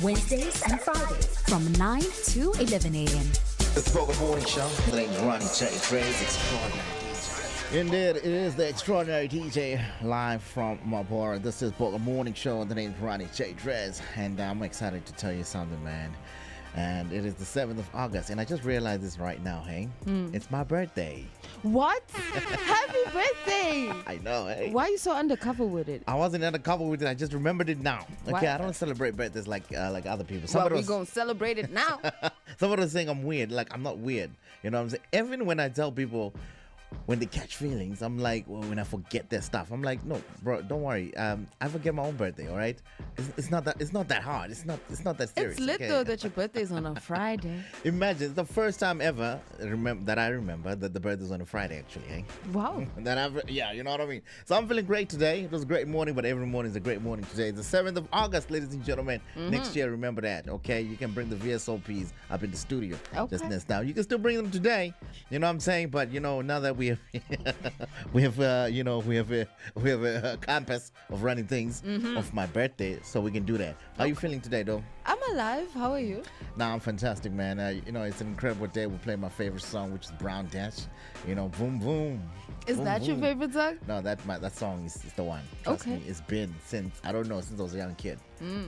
Wednesdays and Fridays from 9 to 11 a.m. It's the Bogart Morning Show. The name is Ronnie J. Dre's Extraordinary DJ. Indeed, it is the Extraordinary DJ live from Marlborough. This is Bogart Morning Show. The name is Ronnie J. Dre's, and I'm excited to tell you something, man. And it is the 7th of August, and I just realized this right now, hey? It's my birthday. What? Happy birthday! I know, hey? Why are you so undercover with it? I wasn't undercover with it. I just remembered it now. Okay, Why? I don't celebrate birthdays like other people. Well, we're going to celebrate it now. Somebody was saying I'm weird. Like, I'm not weird. You know what I'm saying? Even when I tell people, when they catch feelings, I'm like, well, when I forget their stuff, I'm like, no, bro, don't worry. I forget my own birthday, all right? It's not that hard. It's not that serious. It's lit okay? though that your birthday's on a Friday. Imagine, it's the first time ever that I remember that the birthday's on a Friday, actually, eh? Wow. Yeah, you know what I mean? So I'm feeling great today. It was a great morning, but every morning is a great morning today. It's the 7th of August, ladies and gentlemen. Next year, remember that, okay? You can bring the VSOPs up in the studio. Okay. Just this now. You can still bring them today. You know what I'm saying? But, you know, now that we have we have a campus of running things of my birthday, so we can do that. How are you feeling today, though? I'm alive. How are you? Nah, I'm fantastic, man. You know, it's an incredible day. We play my favorite song, which is Brown Dash. You know, boom, boom. Is boom, that your boom. favorite song? No, that song is the one. Trust Okay. me, it's been since I was a young kid.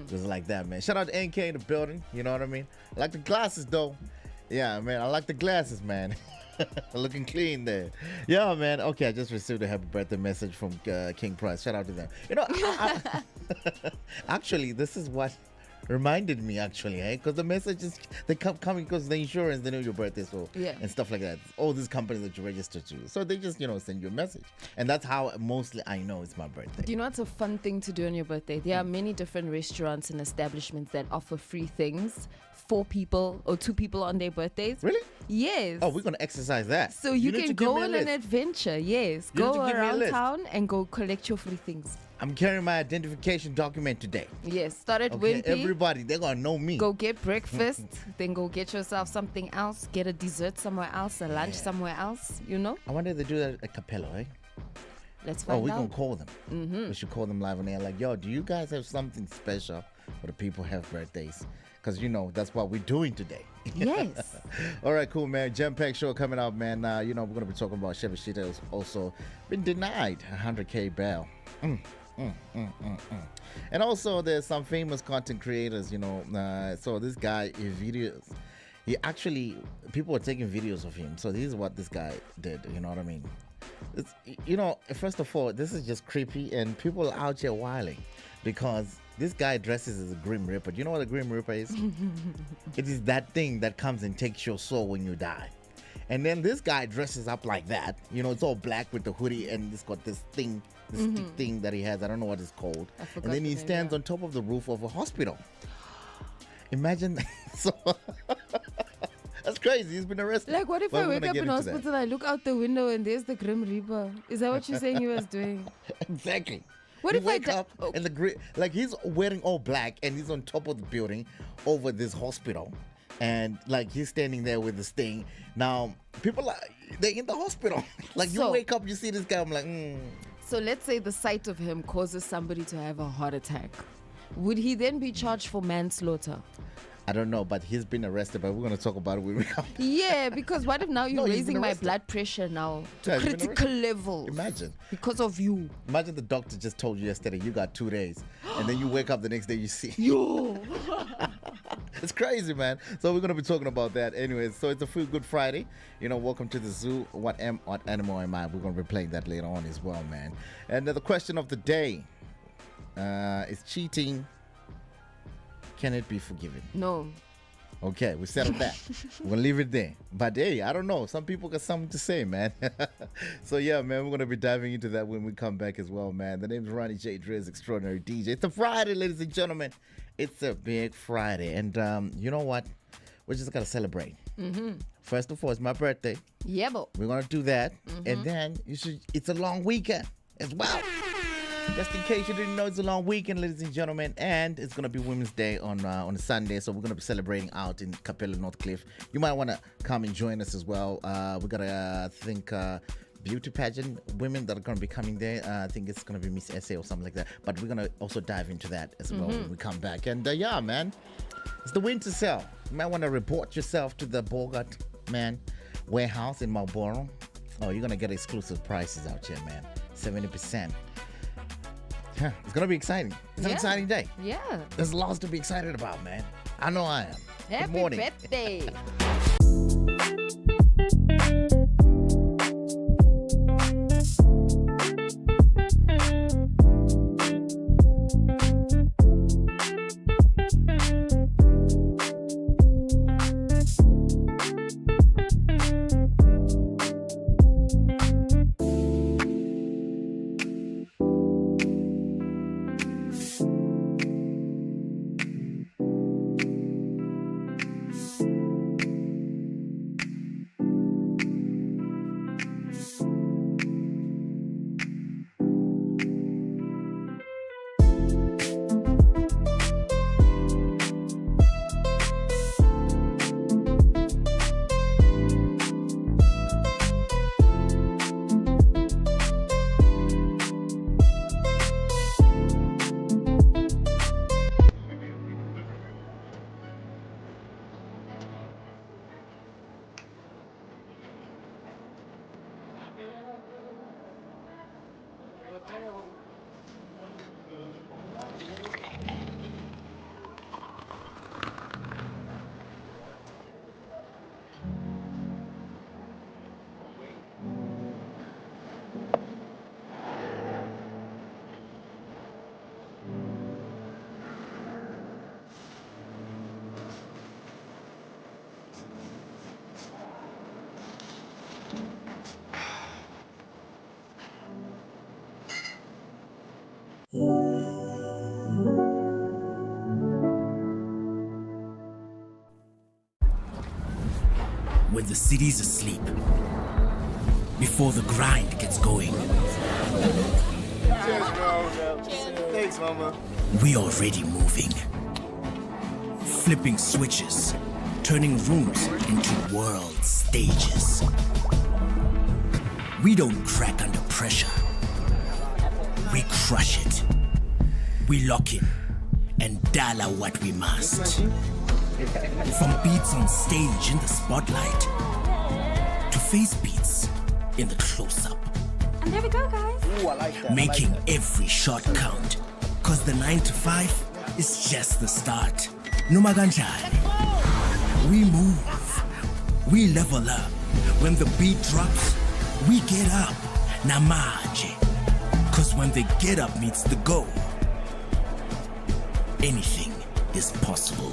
Just like that, man. Shout out to NK in the building. You know what I mean? I like the glasses, though. Yeah, man. I like the glasses, man. Looking clean there. Yeah, man. Okay, I just received a happy birthday message from King Price. Shout out to them. You know, actually, this is what reminded me, actually, eh? Because the messages, they kept coming because the insurance, they know your birthday, so Yeah. and stuff like that. All these companies that you register to. So they just, send you a message. And that's how mostly I know it's my birthday. Do you know what's a fun thing to do on your birthday? There are many different restaurants and establishments that offer free things for people or two people on their birthdays. Really? Yes. Oh, we're going to exercise that. So you need can to give go me a on an list. adventure. Yes. You need to Go give me a around list. town and go collect your free things. I'm carrying my identification document today. Yes. Start at Okay, Wimpy. everybody, they're going to know me. Go get breakfast, then go get yourself something else. Get a dessert somewhere else, a lunch Yeah. somewhere else, you know? I wonder if they do that at Capello, eh? Let's Oh, find we're out. going to call them. We should call them live on air. Like, yo, do you guys have something special for the people who have birthdays? Because, that's what we're doing today. Yes. All right, cool, man. Jam-packed show coming up, man. We're going to be talking about Shebeshkt has also been denied a 100K bail. And also, there's some famous content creators, so this guy, people were taking videos of him. So this is what this guy did, you know what I mean? It's, first of all, this is just creepy, and people are out here wilding because this guy dresses as a Grim Reaper. Do you know what a Grim Reaper is? It is that thing that comes and takes your soul when you die. And then this guy dresses up like that. It's all black with the hoodie, and it's got this thing, stick thing that he has. I don't know what it's called. I forgot And then he the name, stands yeah. on top of the roof of a hospital. Imagine. So that's crazy. He's been arrested. Like, what if But I we're wake gonna up get in into that. hospital, I look out the window and there's the Grim Reaper? Is that what you're saying he was doing? Exactly. What you if I wake di- up and he's wearing all black and he's on top of the building over this hospital, and like he's standing there with this thing. Now people they're in the hospital. Like you So- wake up, you see this guy. I'm like, So let's say the sight of him causes somebody to have a heart attack. Would he then be charged for manslaughter? I don't know, but he's been arrested. But we're gonna talk about it when we come. Yeah, because what if now you're No, he's raising been my arrested. blood pressure now to Yeah, he's been critical arrested. levels? Imagine. Because of you. Imagine the doctor just told you yesterday you got 2 days, and then you wake up the next day you see. Yo. It's crazy, man. So we're going to be talking about that anyways. So it's a Feel Good Friday. Welcome to the zoo. What animal am I? We're going to be playing that later on as well, man. And the question of the day is cheating. Can it be forgiven? No. Okay, we settled that. We're going to leave it there. But hey, I don't know. Some people got something to say, man. So yeah, man, we're going to be diving into that when we come back as well, man. The name's Ronnie J. Dre's Extraordinary DJ. It's a Friday, ladies and gentlemen. It's a big Friday. And you know what? We're just going to celebrate. First of all, it's my birthday. Yeah, but We're going to do that. And then it's a long weekend as well. Just in case you didn't know, it's a long weekend, ladies and gentlemen, and it's going to be Women's Day on Sunday, so we're going to be celebrating out in Capella Northcliffe. You might want to come and join us as well. We got beauty pageant women that are going to be coming there. I think it's going to be Miss SA or something like that, but we're going to also dive into that as well when we come back. And yeah, man, It's the winter sale. You might want to report yourself to the Bogart warehouse in Marlborough. Oh, you're gonna get exclusive prices out here, man. 70%. It's gonna be exciting. It's an exciting day. Yeah. There's lots to be excited about, man. I know I am. Happy Good morning. birthday. When the city's asleep, before the grind gets going. Cheers, bro. Thanks, mama. We already moving. Flipping switches, turning rooms into world stages. We don't crack under pressure. We crush it. We lock in and dial out what we must. From beats on stage in the spotlight to face beats in the close-up. And there we go, guys. Ooh, I like that. Making every shot count. Cause the 9 to 5 is just the start. Numaganjani. We move. We level up. When the beat drops, we get up. Namaje. Cause when the get up meets the go, anything is possible.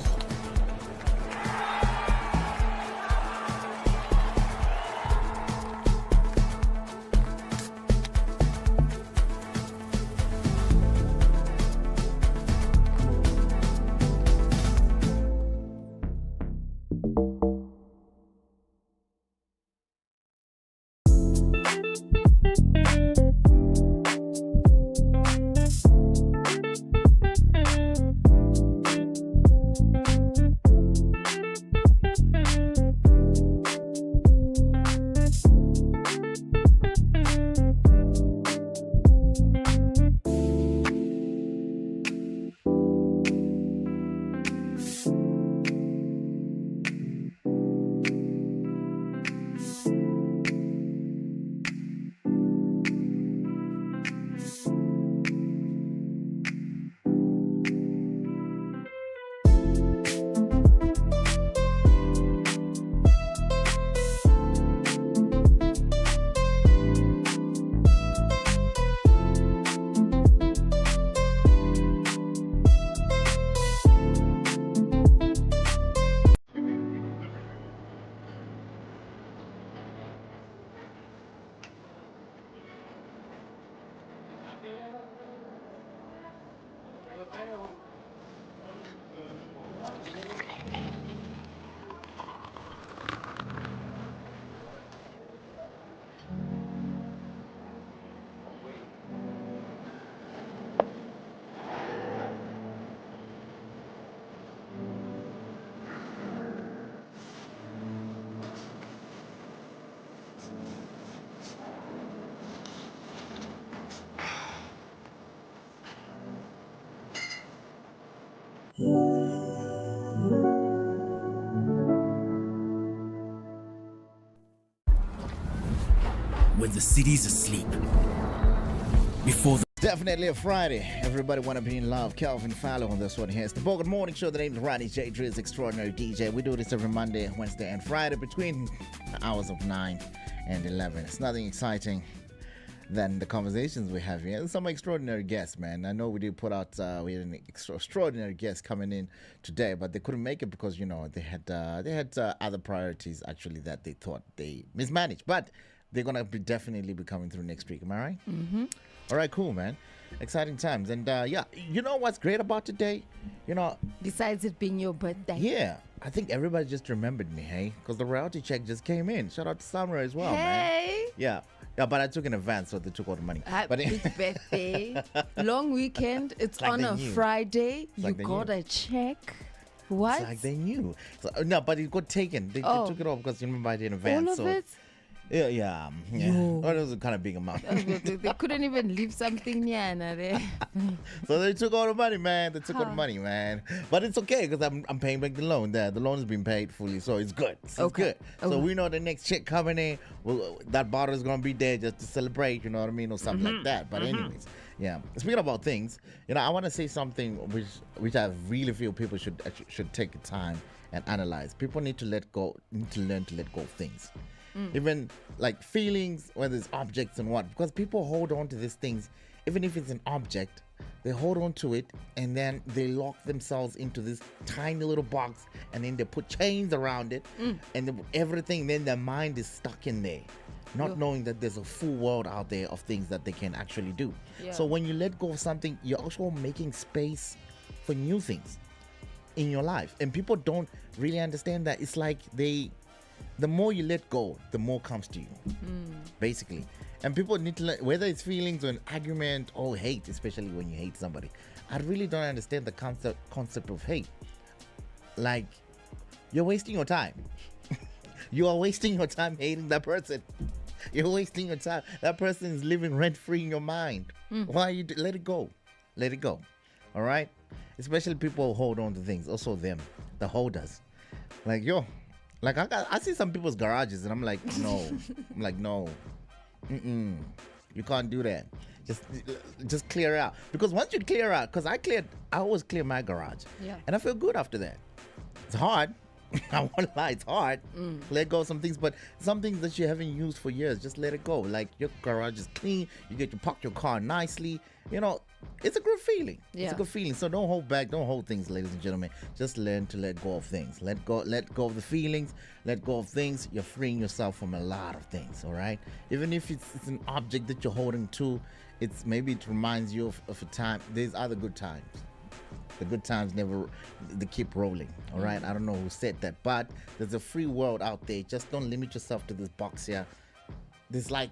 when the city's asleep. Before the Definitely a Friday. Everybody want to be in love. Calvin Fallow on this one here. It's the Bogart Morning Show. The name is Ronnie J. Driz, Extraordinary DJ. We do this every Monday, Wednesday, and Friday between the hours of 9 and 11. It's nothing exciting than the conversations we have here. And some extraordinary guests, man. I know we did put out, we had an extraordinary guest coming in today, but they couldn't make it because, you know, they had other priorities actually that they thought they mismanaged. But they're going to definitely be coming through next week. Am I right? Mm-hmm. All right, cool, man. Exciting times. And yeah, you know what's great about today? You know, Besides it being your birthday. yeah, I think everybody just remembered me, hey? Because the royalty check just came in. Shout out to Summer as well, man. Hey. Yeah. Yeah, but I took in advance, so they took all the money. But Happy birthday. Long weekend. It's like on they a knew. Friday. You like they got knew. a check. What? it's like they knew. So, no, but it got taken. They Oh. took it off because you remember I did in advance. All of so it? Yeah. Yo. Well, it was a kind of big amount. They couldn't even leave something nyana there. So they took all the money, man. They took all the money, man. But it's okay because I'm paying back the loan. The loan has been paid fully, so it's good. It's Okay. good. So Okay. we know the next check coming in, well, that bottle is going to be there just to celebrate, you know what I mean, or something like that. But anyways, yeah. Speaking about things, you know, I want to say something which I really feel people should take the time and analyze. People need to let go, need to learn to let go of things. Even like feelings, whether it's objects and what, because people hold on to these things, even if it's an object, they hold on to it and then they lock themselves into this tiny little box and then they put chains around it and everything, then their mind is stuck in there, not knowing that there's a full world out there of things that they can actually do. Yeah. So when you let go of something, you're also making space for new things in your life. And people don't really understand that. It's like the more you let go, the more comes to you, basically. And people need to learn, whether it's feelings or an argument or hate, especially when you hate somebody. I really don't understand the concept of hate. Like, you're wasting your time. You are wasting your time hating that person. You're wasting your time. That person is living rent-free in your mind. Why you let it go? Let it go. All right? Especially people who hold on to things. Also them, the holders. Like, yo. Like, I see some people's garages and I'm like, no. I'm like, no. You can't do that. Just clear out. Because once you clear out, because I always clear my garage. Yeah. And I feel good after that. It's hard. I won't lie, it's hard. Let go of some things, but some things that you haven't used for years, just let it go. Like your garage is clean, you get to park your car nicely. You know, it's a good feeling. It's Yeah. a good feeling. So don't hold back, don't hold things, ladies and gentlemen. Just learn to let go of things. Let go of the feelings, let go of things. You're freeing yourself from a lot of things, all right? Even if it's an object that you're holding to, maybe it reminds you of a time. There's other good times. The good times they keep rolling, all right? I don't know who said that, but there's a free world out there. Just don't limit yourself to this box here. There's like,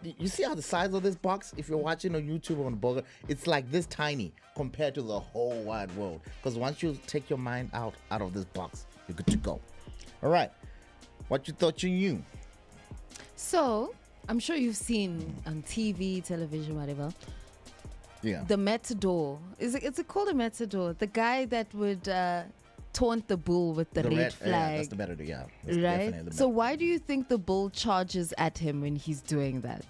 you see how the size of this box, if you're watching on YouTube or on Bogart, it's like this tiny compared to the whole wide world. Because once you take your mind out of this box, you're good to go. All right, what you thought you knew? So, I'm sure you've seen on TV, television, whatever, Yeah. the matador. Is it called a matador? The guy that would taunt the bull with the red Yeah, flag. that's the better, yeah. That's Right? definitely the So better. why do you think the bull charges at him when he's doing that?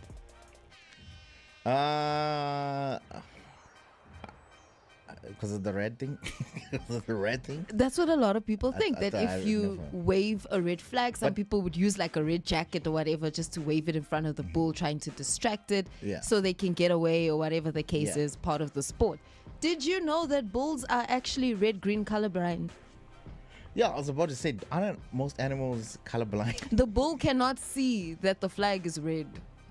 Because of the red thing? Because of the red thing? That's what a lot of people think, that I if you never- wave a red flag, some But- people would use like a red jacket or whatever just to wave it in front of the bull, trying to distract it Yeah. so they can get away or whatever the case Yeah. is, part of the sport. Did you know that bulls are actually red-green colorblind? Yeah, I was about to say, aren't most animals colorblind? The bull cannot see that the flag is red.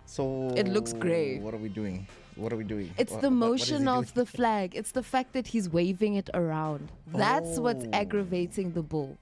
So It looks gray. What are we doing? What are we doing? It's the what is he motion of doing? the flag. It's the fact that he's waving it around. That's what's Oh. aggravating the bull.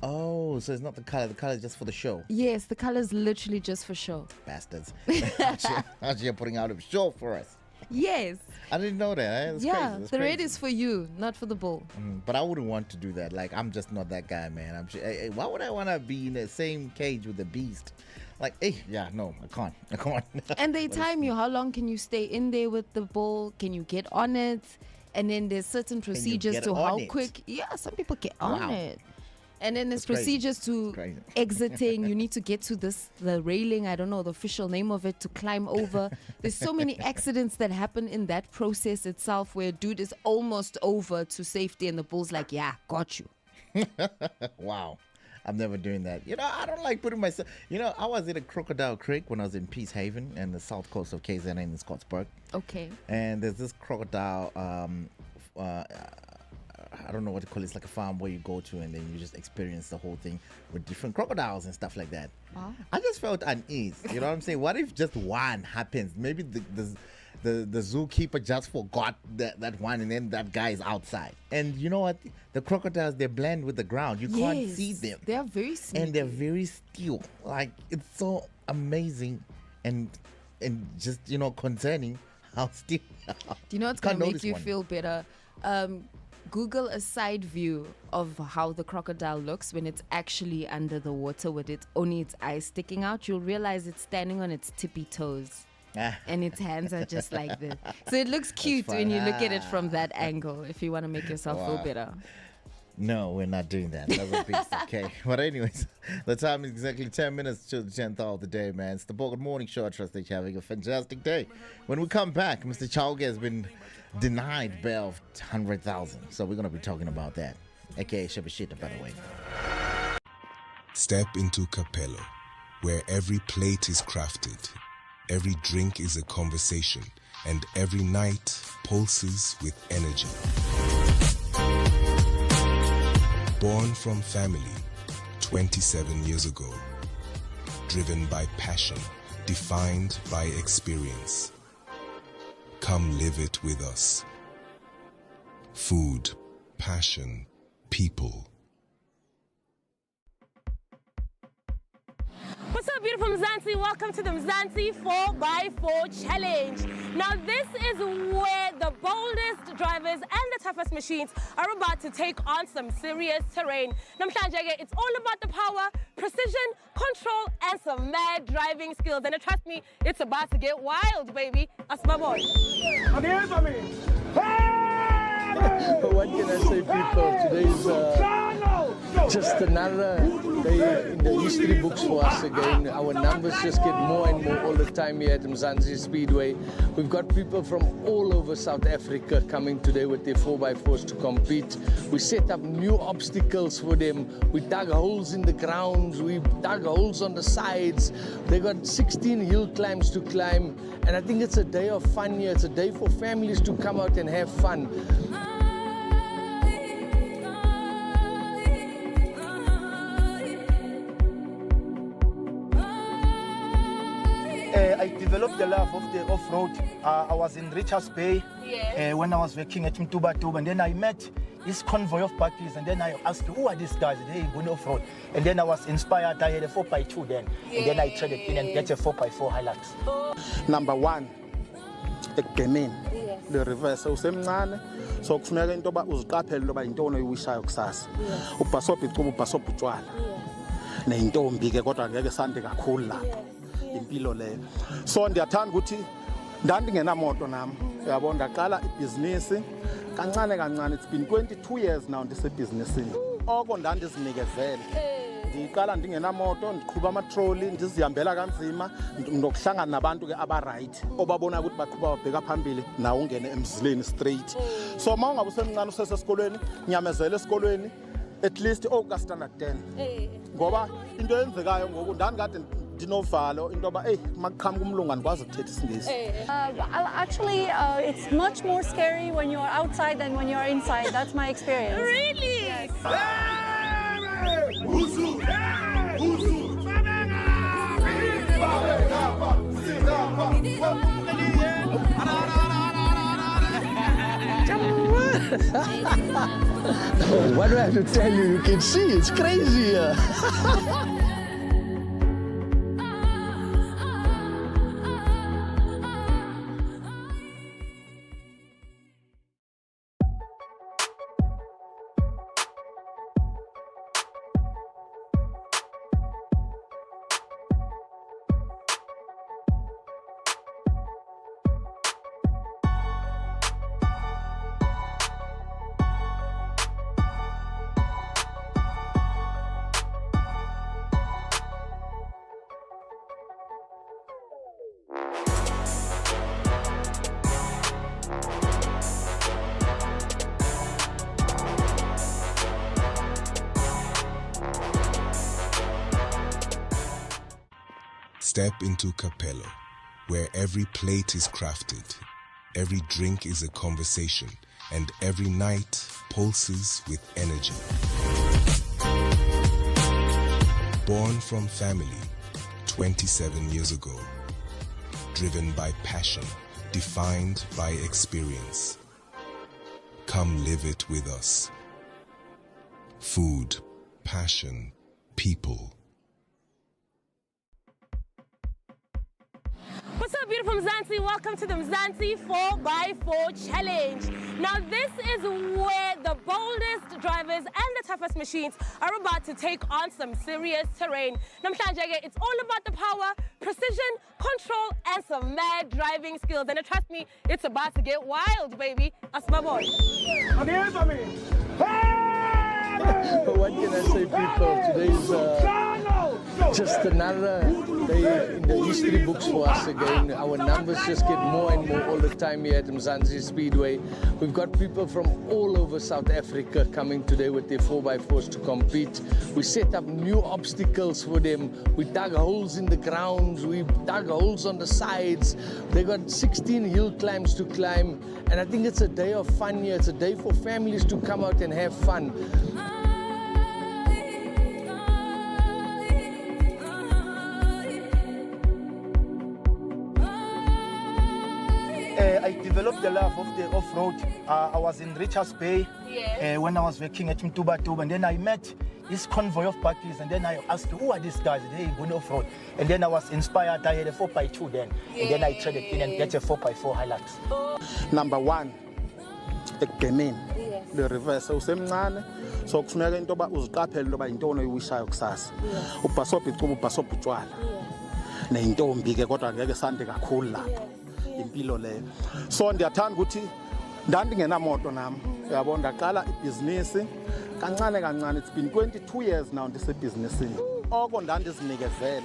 Oh, so it's not the color. The color is just for the show. Yes, the color's literally just for show. Bastards. Actually, you're putting out a show for us. Yes. I didn't know that. Eh? That's Yeah, crazy. That's the red crazy. is for you, not for the bull. But I wouldn't want to do that. Like, I'm just not that guy, man. I'm sure. Why would I want to be in the same cage with the beast? Like, yeah, no, I can't. I can't. And they time you. How long can you stay in there with the bull? Can you get on it? And then there's certain procedures get to on how it? quick. Yeah, some people get on Wow. it. And then there's It's crazy. procedures to crazy. exiting. You need to get to the railing. I don't know the official name of it to climb over. There's so many accidents that happen in that process itself where dude is almost over to safety and the bull's like, yeah, got you. Wow. I'm never doing that. I don't like putting myself. I was in a Crocodile Creek when I was in Peace Haven and the south coast of KZN in Scottsburg. Okay. And there's this crocodile, I don't know what to call it. It's like a farm where you go to and then you just experience the whole thing with different crocodiles and stuff like that. Wow. I just felt unease. You know what I'm saying? What if just one happens? Maybe the zookeeper just forgot that one and then that guy is outside. And you know what? The crocodiles, they blend with the ground. You can't see them. They are very sneaky. And they're very still. Like, it's so amazing and just, concerning how still. Do you know what's going to make you feel better? Google a side view of how the crocodile looks when it's actually under the water with only its eyes sticking out. You'll realize it's standing on its tippy toes. And its hands are just like this. So it looks cute when you look at it from that angle, if you want to make yourself feel better. No, we're not doing that. That's a beast, okay? But anyways, the time is exactly 10 minutes to the 10th of the day, man. It's the Bogart Morning Show. I trust that you're having a fantastic day. When we come back, Mr. Chauke has been denied bail of 100,000. So we're going to be talking about that, aka Shebeshkt, by the way. Step into Capello, where every plate is crafted, every drink is a conversation, and every night pulses with energy. Born from family 27 years ago, driven by passion, defined by experience. Come live it with us. Food, passion, people. What's up, beautiful Mzansi? Welcome to the Mzansi 4x4 Challenge. Now, this is where the boldest drivers and the toughest machines are about to take on some serious terrain. Namhlanje, it's all about the power, precision, control, and some mad driving skills. And trust me, it's about to get wild, baby. That's my boy. I'm here for me. What can I say, people? Today is just another day in the history books for us again. Our numbers just get more and more all the time here at Mzansi Speedway. We've got people from all over South Africa coming today with their 4x4s to compete. We set up new obstacles for them. We dug holes in the ground. We dug holes on the sides. They got 16 hill climbs to climb. And I think it's a day of fun here. It's a day for families to come out and have fun. I developed the love of the off-road. I was in Richards Bay when I was working at Mtuba, and then I met this convoy of parties, and then I asked, who are these guys? Hey, going off-road. And then I was inspired. I had a 4x2 then, and then I traded in and get a 4x4 Hilux. Number one, ekugcineni the reverse usemncane so kufuneka into ba uziqaphele into ba into onoyiwishayo kusasa ubhasobha icuba ubhasobha utshwala neyintombi ke kodwa ngeke sande kakhulu lapho impilo leyo so ndiyathanda ukuthi ndandingenamoto nami uyabona ndaqala ibhizinisi kancane it's been 22 years now ndisebhizinisini oko ndandizinikezele ndiqala ndingenamoto ndiqhuba amatroli ndizihambela kanzima nokuhlangana nabantu ke abaright obabona ukuthi baqhuba babheka phambili nawe ungene emzileni straight so mawungabe usemncane usesesikolweni nyamezela esikolweni at least ka standard 10 ngoba into yenzekayo ngoku ndandikade ndinovalo into ba makuqhamuka umlungu andikwazi ukuthetha isingisi. Actually, it's much more scary when you're outside than when you're inside. That's my experience. Really? Yes. What do I have to tell you? You can see it's crazy here. Step into Capello, where every plate is crafted, every drink is a conversation, and every night pulses with energy. Born from family 27 years ago, driven by passion, defined by experience. Come live it with us. Food, passion, people. What's up, beautiful Mzansi? Welcome to the Mzansi 4x4 Challenge. Now, this is where the boldest drivers and the toughest machines are about to take on some serious terrain. Namhlanje, it's all about the power, precision, control, and some mad driving skills. And trust me, it's about to get wild, baby. That's my boy. What can I say, people? Today's just another day in the history books for us again. Our numbers just get more and more all the time here at Mzansi Speedway. We've got people from all over South Africa coming today with their 4x4s to compete. We set up new obstacles for them. We dug holes in the ground. We dug holes on the sides. They got 16 hill climbs to climb. And I think it's a day of fun here. It's a day for families to come out and have fun. I developed the love of the off-road. I was in Richards Bay when I was working at Mtuba, and then I met this convoy of buggies, and then I asked, who are these guys? They going off-road. And then I was inspired. I had a 4x2 then. And then I traded in and get a 4x4 Hilux. Number one, ekugcineni le reverse usemncane so kufuneka into ba uziqaphele into ba into onoyiwishayo kusasa ubhasobha icuba ubhasobha utshwala neintombi ke kodwa ngeke sande kakhulu lapho impilo leyo so ndiyathanda ukuthi ndandingenamoto nami yabo ndaqala ibhizinisi kancane kancane. It's been 22 years now ndisebhizinisini oko ndandizinikezele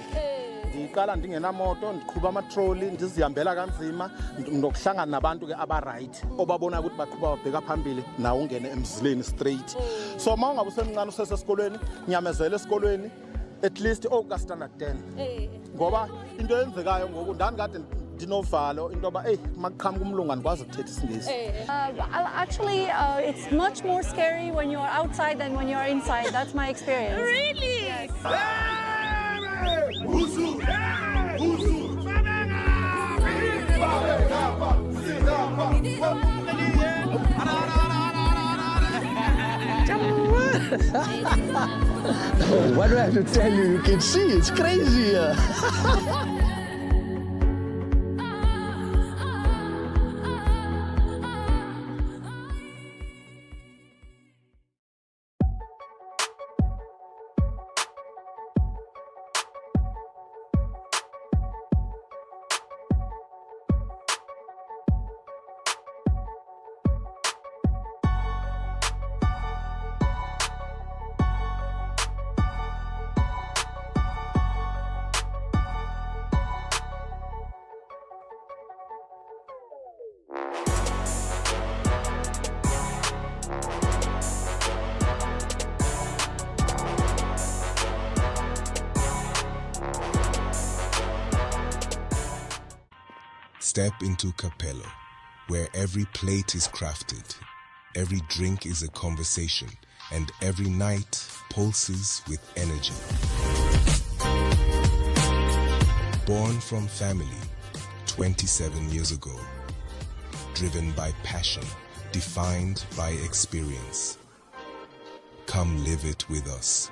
ndiqala ndingenamoto ndiqhuba amatroli ndizihambela kanzima ndokuhlangana nabantu ke aba-right obabona ukuthi baqhuba babheka phambili nawe ungene emzileni straight. So uma ungabe usemncane usesesikolweni nyamezela esikolweni at least ka-standard 10 ngoba into eyenzekayo ngoku ndandikade ndinovalo into yoba makuqhamuka umlungu andikwazi ukuthetha isingisi. Actually, it's much more scary when you're outside than when you're inside. That's my experience. Really? Yes. What do I have to tell you? You can see it's crazy here. Step into Capello, where every plate is crafted, every drink is a conversation, and every night pulses with energy. Born from family 27 years ago, driven by passion, defined by experience. Come live it with us.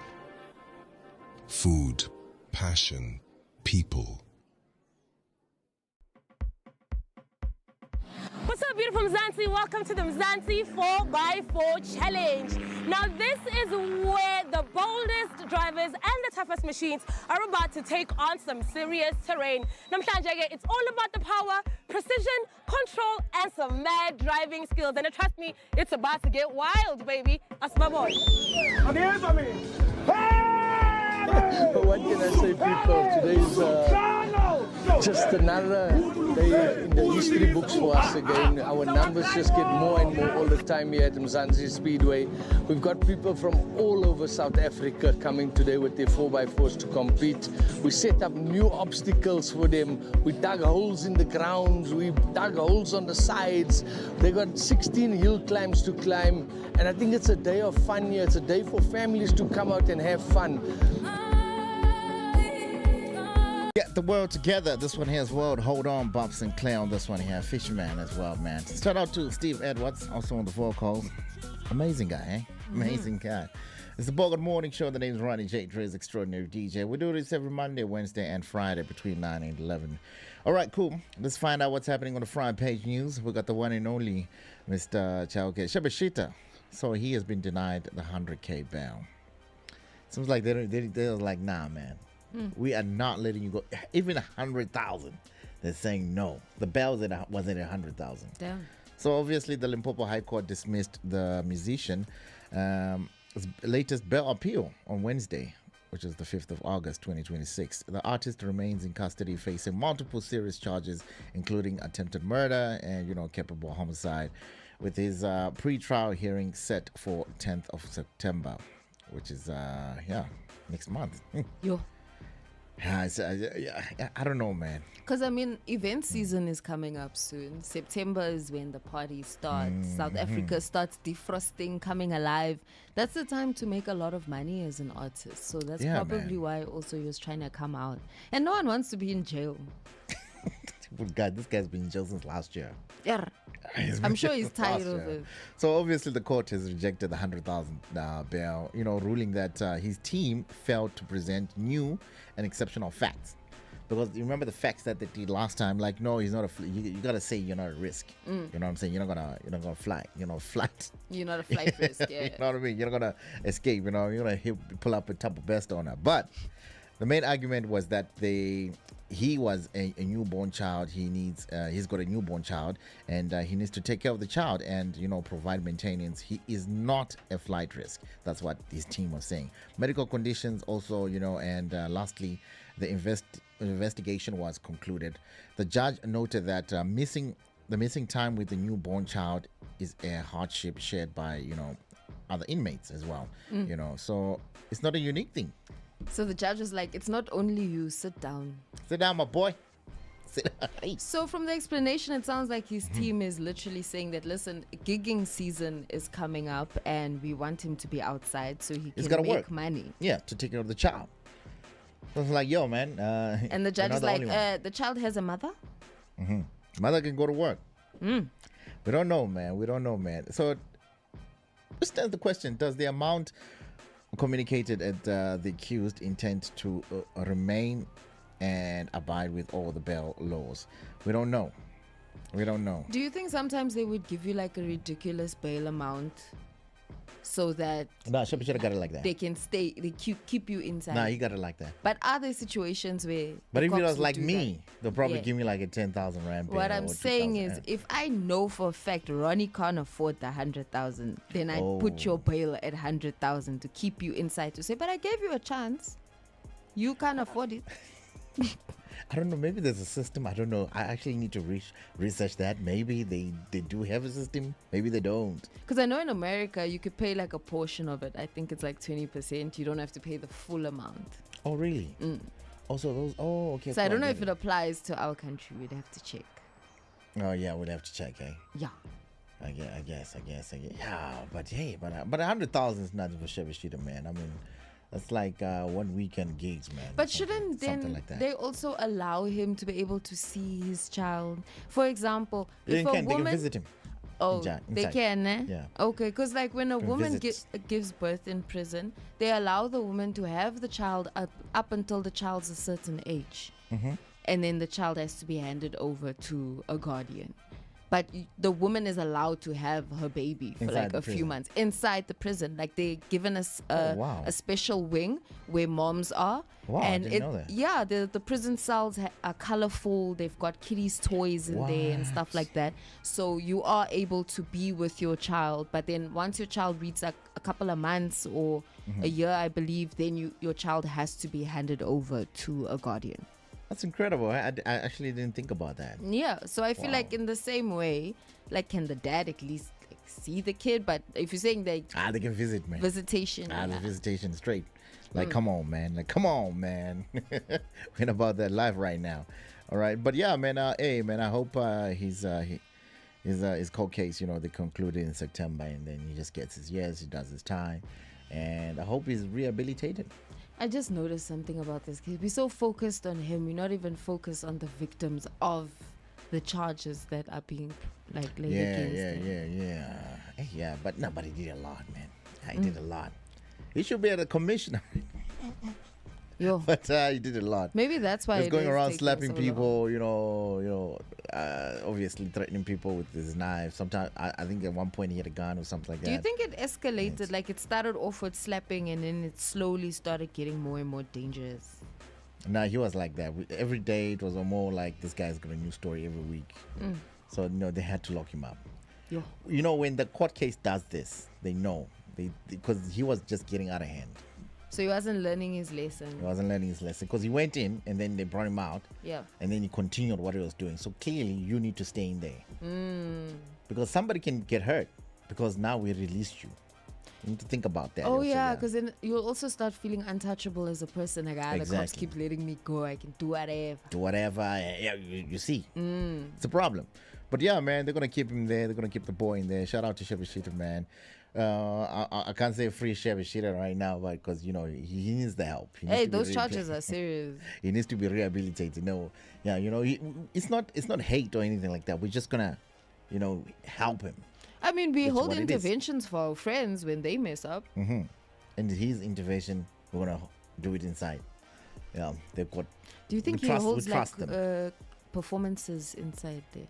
Food, passion, people. What's up, beautiful Mzansi? Welcome to the Mzansi 4x4 Challenge. Now, this is where the boldest drivers and the toughest machines are about to take on some serious terrain. Namhlanje, it's all about the power, precision, control, and some mad driving skills. And trust me, it's about to get wild, baby. That's my boy. What can I say, people? Today's just another day in the history books for us again. Our numbers just get more and more all the time here at Mzansi Speedway. We've got people from all over South Africa coming today with their 4x4s to compete. We set up new obstacles for them. We dug holes in the grounds. We dug holes on the sides. They got 16 hill climbs to climb. And I think it's a day of fun here. It's a day for families to come out and have fun. Get the world together. This one here as well. Hold on, Bob Sinclair on this one here. Fisherman as well, man. Shout out to Steve Edwards, also on the vocals. Amazing guy, eh? Amazing guy. It's the Bogart Morning Show. The name is Ronnie J. Dre's Extraordinary DJ. We do this every Monday, Wednesday, and Friday between 9 and 11. All right, cool. Let's find out what's happening on the front page news. We got the one and only Mr. Shebeshkt. So he has been denied the 100K bail. Seems like they're like, nah, man. We are not letting you go. Even 100,000, they're saying no. The bail was at 100,000. Damn. So obviously, the Limpopo High Court dismissed the musician latest bail appeal on Wednesday, which is the 5th of August, 2026. The artist remains in custody, facing multiple serious charges, including attempted murder and, culpable homicide, with his pre-trial hearing set for 10th of September, which is next month. Yo. I don't know, man. Because, event season is coming up soon. September is when the party starts. South Africa starts defrosting, coming alive. That's the time to make a lot of money as an artist. So that's probably why also he was trying to come out. And no one wants to be in jail. God, this guy's been in jail since last year. Yeah. I'm sure he's tired of it. So obviously the court has rejected the 100,000 bail, ruling that his team failed to present new and exceptional facts. Because you remember the facts that they did last time, like, no, he's not you gotta say you're not at risk. You know what I'm saying? You're not gonna fly. Flight. You're not a flight risk, yeah. You know what I mean? You're not gonna escape. You're gonna pull up a top of best on her. But the main argument was that he was a newborn child. He's got a newborn child, and he needs to take care of the child and provide maintenance. He is not a flight risk. That's what his team was saying. Medical conditions also, and lastly, the investigation was concluded. The judge noted that the missing time with the newborn child is a hardship shared by other inmates as well. So it's not a unique thing. So the judge was like, it's not only you, sit down. Sit down, my boy. Sit down. Hey. So from the explanation, it sounds like his team is literally saying that, listen, gigging season is coming up and we want him to be outside so he can make money. Yeah, to take care of the child. So it's like, yo, man. And the judge is like, the child has a mother? Mother can go to work. We don't know, man. So just stands the question, does the amount communicated at the accused intend to remain and abide with all the bail laws? We don't know. Do you think sometimes they would give you like a ridiculous bail amount so that no, should have got it like that. They can keep you inside? No, you got it like that. But are there situations where but if it was like me, they'll probably give me like a 10,000 rand bail. What I'm saying is, if I know for a fact Ronnie can't afford the 100,000, then I'd put your bail at 100,000 to keep you inside, to say, but I gave you a chance. You can't afford it. I don't know. Maybe there's a system. I don't know. I actually need to research that. Maybe they do have a system. Maybe they don't. Because I know in America, you could pay like a portion of it. I think it's like 20%. You don't have to pay the full amount. Oh, really? Also, those. Oh, okay. So I don't know if it applies to our country. We'd have to check. Oh, yeah. We'd have to check, eh? Yeah. I guess. Yeah, but hey, but 100,000 is nothing for Shebeshkt, man. I mean, that's like 1 weekend gigs, man. But shouldn't then they also allow him to be able to see his child? For example, if a woman... They can visit him. Oh, they can, eh? Yeah. Okay, because like when a woman gives birth in prison, they allow the woman to have the child up until the child's a certain age. And then the child has to be handed over to a guardian. But the woman is allowed to have her baby for like a few months inside the prison. Like they're given us a special wing where moms are. Wow, and I didn't know that. Yeah, the prison cells are colorful. They've got kiddies' toys in there and stuff like that. So you are able to be with your child. But then once your child reaches a couple of months or a year, I believe, then your child has to be handed over to a guardian. That's incredible. I actually didn't think about that. Yeah, so I feel Wow. like in the same way, like, can the dad at least like, see the kid? But if you're saying like They can visit, man. visitation, The yeah. visitation straight. Like, come on, man. Like, come on, man. We're about that life right now. All right. But yeah, man, hey, man, I hope his court case, they concluded in September, and then he just gets his years, he does his time. And I hope he's rehabilitated. I just noticed something about this kid. We're so focused on him, we're not even focused on the victims of the charges that are being like laid against him. Yeah, but nobody did a lot, man. He did a lot. He should be at a commissioner. Yo. But he did a lot. Maybe that's why He's it going is around taking slapping so people, obviously threatening people with his knife. Sometimes I think at one point he had a gun or something like that. Do you think it escalated? Like it started off with slapping and then it slowly started getting more and more dangerous? Nah, he was like that. Every day it was more like this guy's got a new story every week. So they had to lock him up. Yo. When the court case does this, they know because he was just getting out of hand. So he wasn't learning his lesson. He wasn't learning his lesson because he went in and then they brought him out. Yeah. And then he continued what he was doing. So clearly you need to stay in there. Because somebody can get hurt because now we released you. You need to think about that. Oh also, yeah, because then you'll also start feeling untouchable as a person. Like, the cops Exactly. keep letting me go. I can do whatever. Do whatever. Yeah, you see. It's a problem. But yeah, man, they're going to keep him there. They're going to keep the boy in there. Shout out to Shebeshkt, man. I can't say free Shebeshkt right now, but because, he needs the help. He needs Hey, to be those charges are serious. He needs to be rehabilitated. It's not hate or anything like that. We're just going to, help him. I mean, we That's hold what it is. interventions for our friends when they mess up. And his intervention, we're going to do it inside. Yeah, they've got... Do you think we he trust- we holds trust them. performances inside there?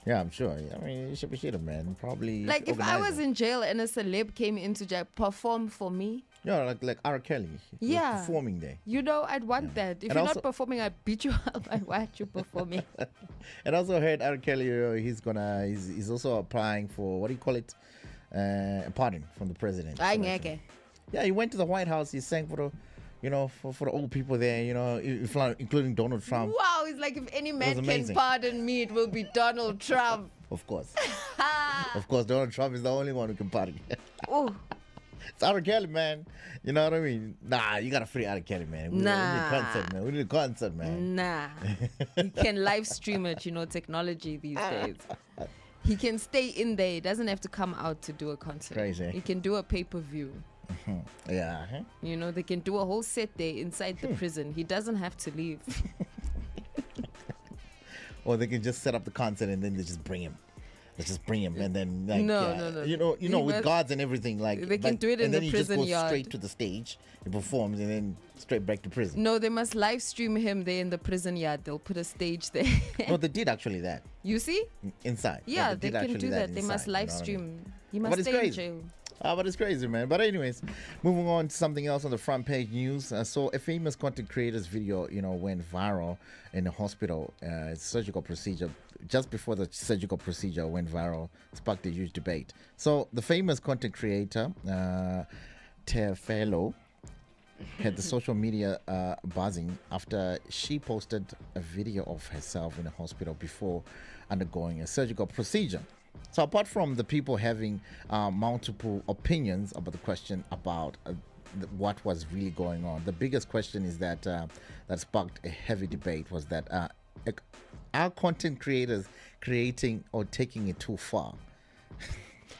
Yeah, I'm sure. I mean, it should be shit, man. Probably. Like if I was in jail and a celeb came into jail, perform for me. Yeah, like R. Kelly. He was Yeah. performing there. I'd want that. If And you're also- not performing, I'd beat you up. Why aren't you performing? And I also heard R. Kelly, he's also applying for, what do you call it? A pardon from the president. Ay, So that's- ngeke. Yeah, he went to the White House. He sang for the, for the old people there, including Donald Trump. Wow, it's like if any man can amazing. pardon me, it will be Donald Trump. Of course. Of course, Donald Trump is the only one who can pardon. Oh, It's R. Kelly, man. You know what I mean? Nah, you gotta free R. Kelly, man. We need a concert, man. We need a concert, man. nah. He can live stream it, technology these days. He can stay in there. He doesn't have to come out to do a concert. Crazy. He can do a pay-per-view. Yeah. They can do a whole set there inside the prison. He doesn't have to leave. Or they can just set up the concert and then they just bring him. Let's just bring him and then No. You with guards and everything They can do it in and then the he prison just goes yard. straight to the stage, he performs and then straight back to prison. No, they must live stream him there in the prison yard. They'll put a stage there. No, they did actually that You see? inside. Yeah, they they did can actually do that. They must inside, live you know what I mean? stream. He But must it's stay in crazy. jail. But it's crazy, man. But anyways, moving on to something else on the front page news. So a famous content creator's video, went viral in the hospital. Surgical procedure. Just before the surgical procedure went viral, sparked a huge debate. So the famous content creator, Tefelo, had the social media buzzing after she posted a video of herself in the hospital before undergoing a surgical procedure. So apart from the people having multiple opinions about the question about what was really going on, the biggest question is that that sparked a heavy debate was that are content creators creating or taking it too far?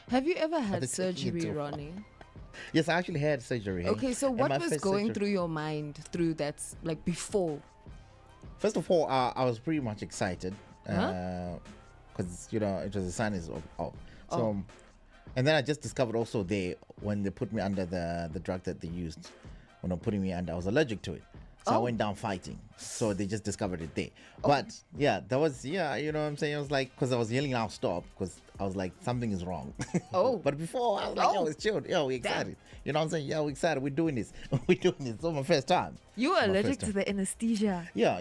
Have you ever they had taking it surgery, too far? Ronnie? Yes, I actually had surgery. Okay, so And what my was first going surgery- through your mind through that, like before? First of all, I was pretty much excited because it was a sinus op. So, and then I just discovered also when they put me under the drug that they used when they putting me under, I was allergic to it. So I went down fighting. So they just discovered it there. But yeah, that was you know what I'm saying. I was like, because I was yelling out stop because I was like something is wrong. Oh. But before I was like, yo, it's chilled. Yo, we excited. You know what I'm saying? Yeah, we excited. We're doing this. We're doing this. It's my first time. You were My allergic first to the anesthesia. Yeah,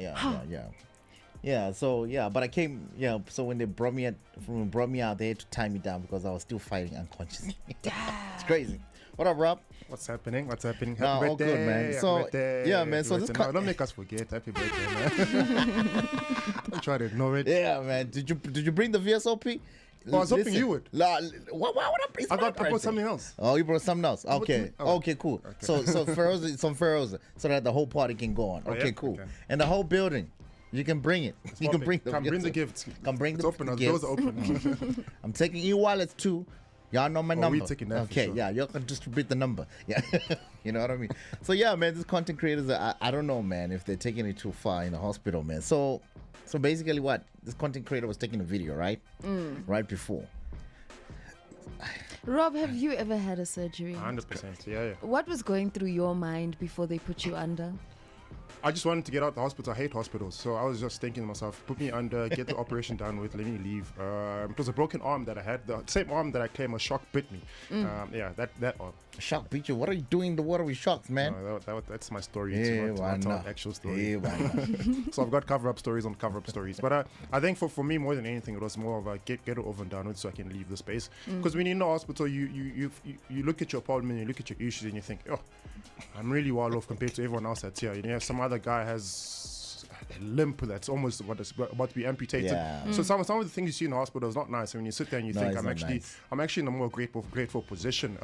so but I came, so when they brought me out, they had to tie me down because I was still fighting unconsciously. It's crazy. What up, Rob? What's happening? Happy all birthday. good, man. Happy So, birthday. yeah, man. Happy So this birthday. No, don't make us forget. Happy birthday, man. Don't try to ignore it. Yeah, man. Did you bring the VSOP? Oh, I was hoping you would. Why would I bring? I brought something else. Oh, you brought something else. Okay. Okay, cool. Okay. So Feroza, some Feroza, so that the whole party can go on. Oh, Okay, yeah? cool. Okay. And the whole building, you can bring it. You can bring the Come bring the gifts. Come bring It's the open. The gifts. doors are open. I'm taking e-wallets too. Y'all know my number. We taking that. Okay, for sure. yeah, y'all can distribute the number. Yeah, you know what I mean. So yeah, man, these content creators, I don't know, man, if they're taking it too far in the hospital, man. So basically, what this content creator was taking a video, right? Right before. Rob, have you ever had a surgery? 100%. Yeah. What was going through your mind before they put you under? I just wanted to get out of the hospital. I hate hospitals. So I was just thinking to myself, put me under, get the operation done with, let me leave. It was a broken arm that I had. The same arm that I claim a shark bit me. Yeah, that arm. Shark beat you? What are you doing in the water with sharks, man? No, that's my story. Yeah, It's why not not? an actual story. Yeah, why not? So I've got cover-up stories on cover-up stories. But I think for me, more than anything, it was more of a get it over and done with so I can leave the space. Because when you're in the hospital, you look at your problem, you look at your issues, and you think, oh, I'm really well off compared to everyone else that's here. You know, some other guy has a limp that's almost about to be amputated. Yeah. So some of the things you see in the hospital is not nice. And when you sit there and you think, it's not nice. I'm actually in a more grateful position,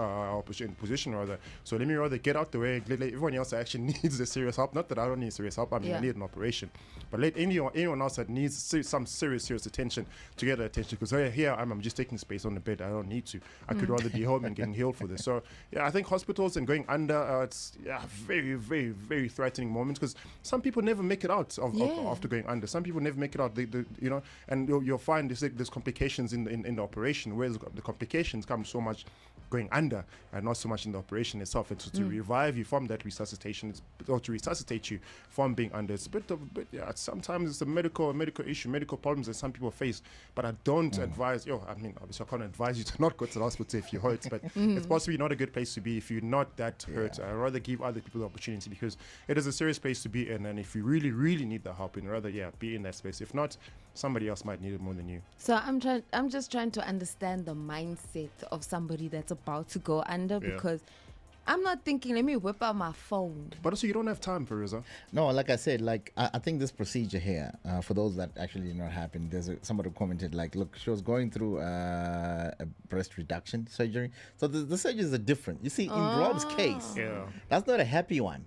position rather. So let me rather get out the way. Let everyone else that actually needs the serious help. Not that I don't need serious help. I mean, I need an operation. But let anyone else that needs some serious attention to get attention. Because here I'm just taking space on the bed. I don't need to. I could rather be home and getting healed for this. So yeah, I think hospitals and going under, it's very, very, very threatening moments because some people never make it out after going under. Some people never make it out. They you know, and you'll find there's complications in the operation, whereas the complications come so much going under and not so much in the operation itself. And so to revive you from that resuscitation, or to resuscitate you from being under, it's a bit sometimes it's a medical issue, medical problems that some people face. But I don't advise. I mean, obviously I can't advise you to not go to the hospital if you're hurt, but it's possibly not a good place to be if you're not that hurt. I'd rather give other people the opportunity because it is a serious place to be in, and if you really, really need the help, rather be in that space. If not, somebody else might need it more than you. So I'm just trying to understand the mindset of somebody that's about to go under because I'm not thinking, let me whip out my phone. But also, you don't have time, Feroza. No, like I said, I think this procedure here, for those that actually did not happen, there's somebody commented, like, look, she was going through a breast reduction surgery. So the surgeries are different. You see, in Rob's case, that's not a happy one.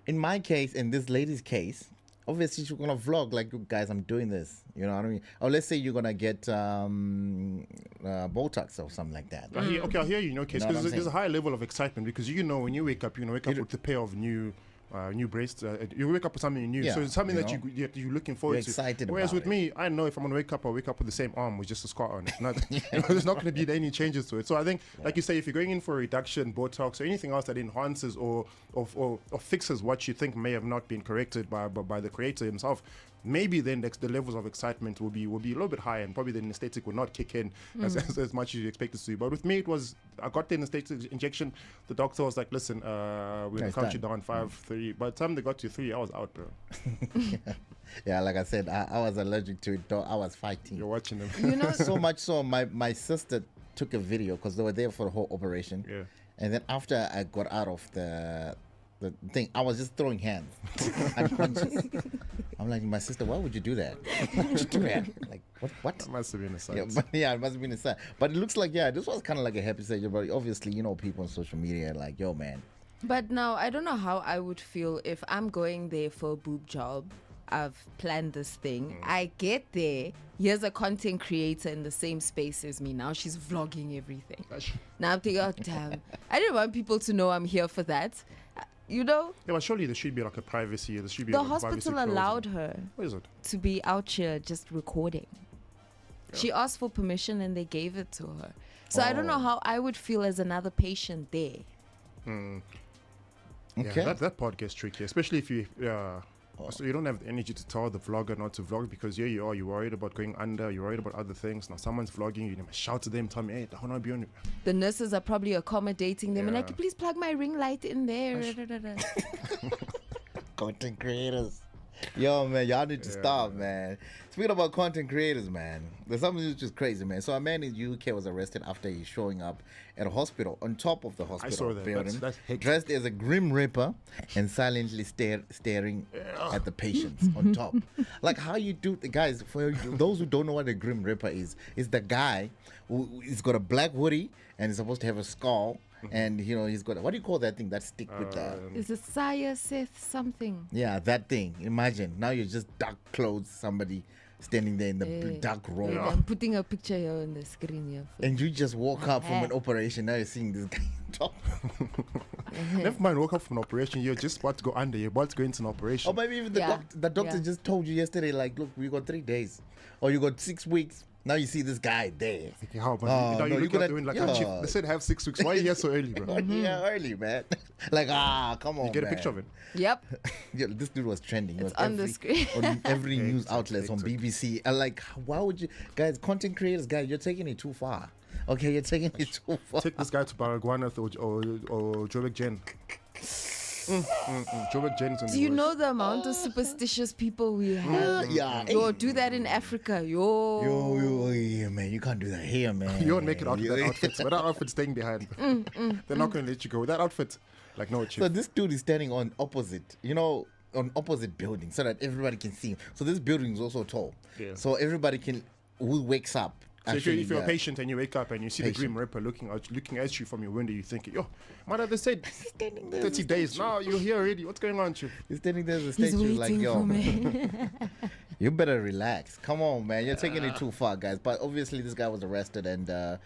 In my case, in this lady's case, obviously she's gonna vlog like, guys, I'm doing this. You know what I mean? Or let's say you're gonna get Botox or something like that. I hear you. Because there's a high level of excitement because when you wake up, with a pair of new breasts. You wake up with something new, so it's something that you're looking forward to. Excited. Whereas with me, I know if I'm gonna wake up, I'll wake up with the same arm with just a scar on it. Not, there's not gonna be any changes to it. So I think, like you say, if you're going in for a reduction, Botox, or anything else that enhances or fixes what you think may have not been corrected by the creator himself, maybe then the levels of excitement will be a little bit higher, and probably the anesthetic will not kick in as much as you expect it to. But with me, I got the anesthetic injection. The doctor was like, listen, we're gonna count you down 5, 3. By the time they got to 3, I was out, bro. Yeah, like I said, I was allergic to it. Though I was fighting. You're watching them. So much so, my sister took a video because they were there for the whole operation. Yeah. And then after I got out of the thing, I was just throwing hands, unconscious. I'm like, my sister, why would you do that? Why would you do that? Like, what? That must have been a sign. Yeah, it must have been a sign. But it looks like, this was kind of like a happy surgery. But obviously, people on social media are like, yo, man. But now, I don't know how I would feel if I'm going there for a boob job. I've planned this thing. I get there. Here's a content creator in the same space as me. Now she's vlogging everything. Now I'm thinking, oh, damn. I didn't want people to know I'm here for that. Yeah, but surely there should be like a privacy. There should be the hospital allowed her to be out here just recording. Yeah. She asked for permission and they gave it to her. So I don't know how I would feel as another patient there. Okay. Yeah, that part gets tricky, especially if you so you don't have the energy to tell the vlogger not to vlog because you're worried about going under, you're worried about other things. Now someone's vlogging, you shout to them, tell me, hey, I want to be on it. The nurses are probably accommodating them and like, please plug my ring light in there. Content creators. Yo, man, y'all need to stop, man. Speaking about content creators, man, there's something that's just crazy, man. So a man in the UK was arrested after he's showing up at a hospital on top of the hospital building, that's dressed as a grim reaper and silently staring at the patients on top. Like how you do, guys, for those who don't know what a grim reaper is the guy who's got a black hoodie and is supposed to have a skull. And he's got what do you call that thing? That stick with the. Is it Sire Seth something? Yeah, that thing. Imagine now you're just dark clothes, somebody standing there in the dark room. I'm putting a picture here on the screen here. And you just woke up from an operation. Now you're seeing this guy on top. Never mind, woke up from an operation. You're just about to go under. You're about to go into an operation. Or maybe even the doctor just told you yesterday, like, look, we got 3 days, or you got 6 weeks. Now you see this guy there. Okay, how about you look at doing like a chief. They said have 6 weeks. Why are you here so early, bro? Yeah, early, man. Like, come on, You get a picture of it? Yep. Yeah, this dude was trending. It's on the screen. On every news outlet, on BBC. And like, why would you, guys, content creators, guys, you're taking it too far. Okay, you're taking it too far. Take this guy to Baragwanath or Joburg Jen. Joburg Jen's. Do you know the amount of superstitious people we have? Yeah. Yo, do that in Africa. Yo, yeah, man, you can't do that here, man. You won't make it out with that outfit. But that outfit's staying behind. They're not going to let you go. That outfit, like, no, chief. So this dude is standing on opposite, on opposite building so that everybody can see him. So this building is also tall. Yeah. So everybody who wakes up. So if you're a patient and you wake up and you see the Grim Reaper looking at you from your window, you think, yo, mother, they said 30 days. Now you're here already. What's going on, chief? He's standing there as a statue, like, yo, you better relax. Come on, man. You're taking it too far, guys. But obviously this guy was arrested and, I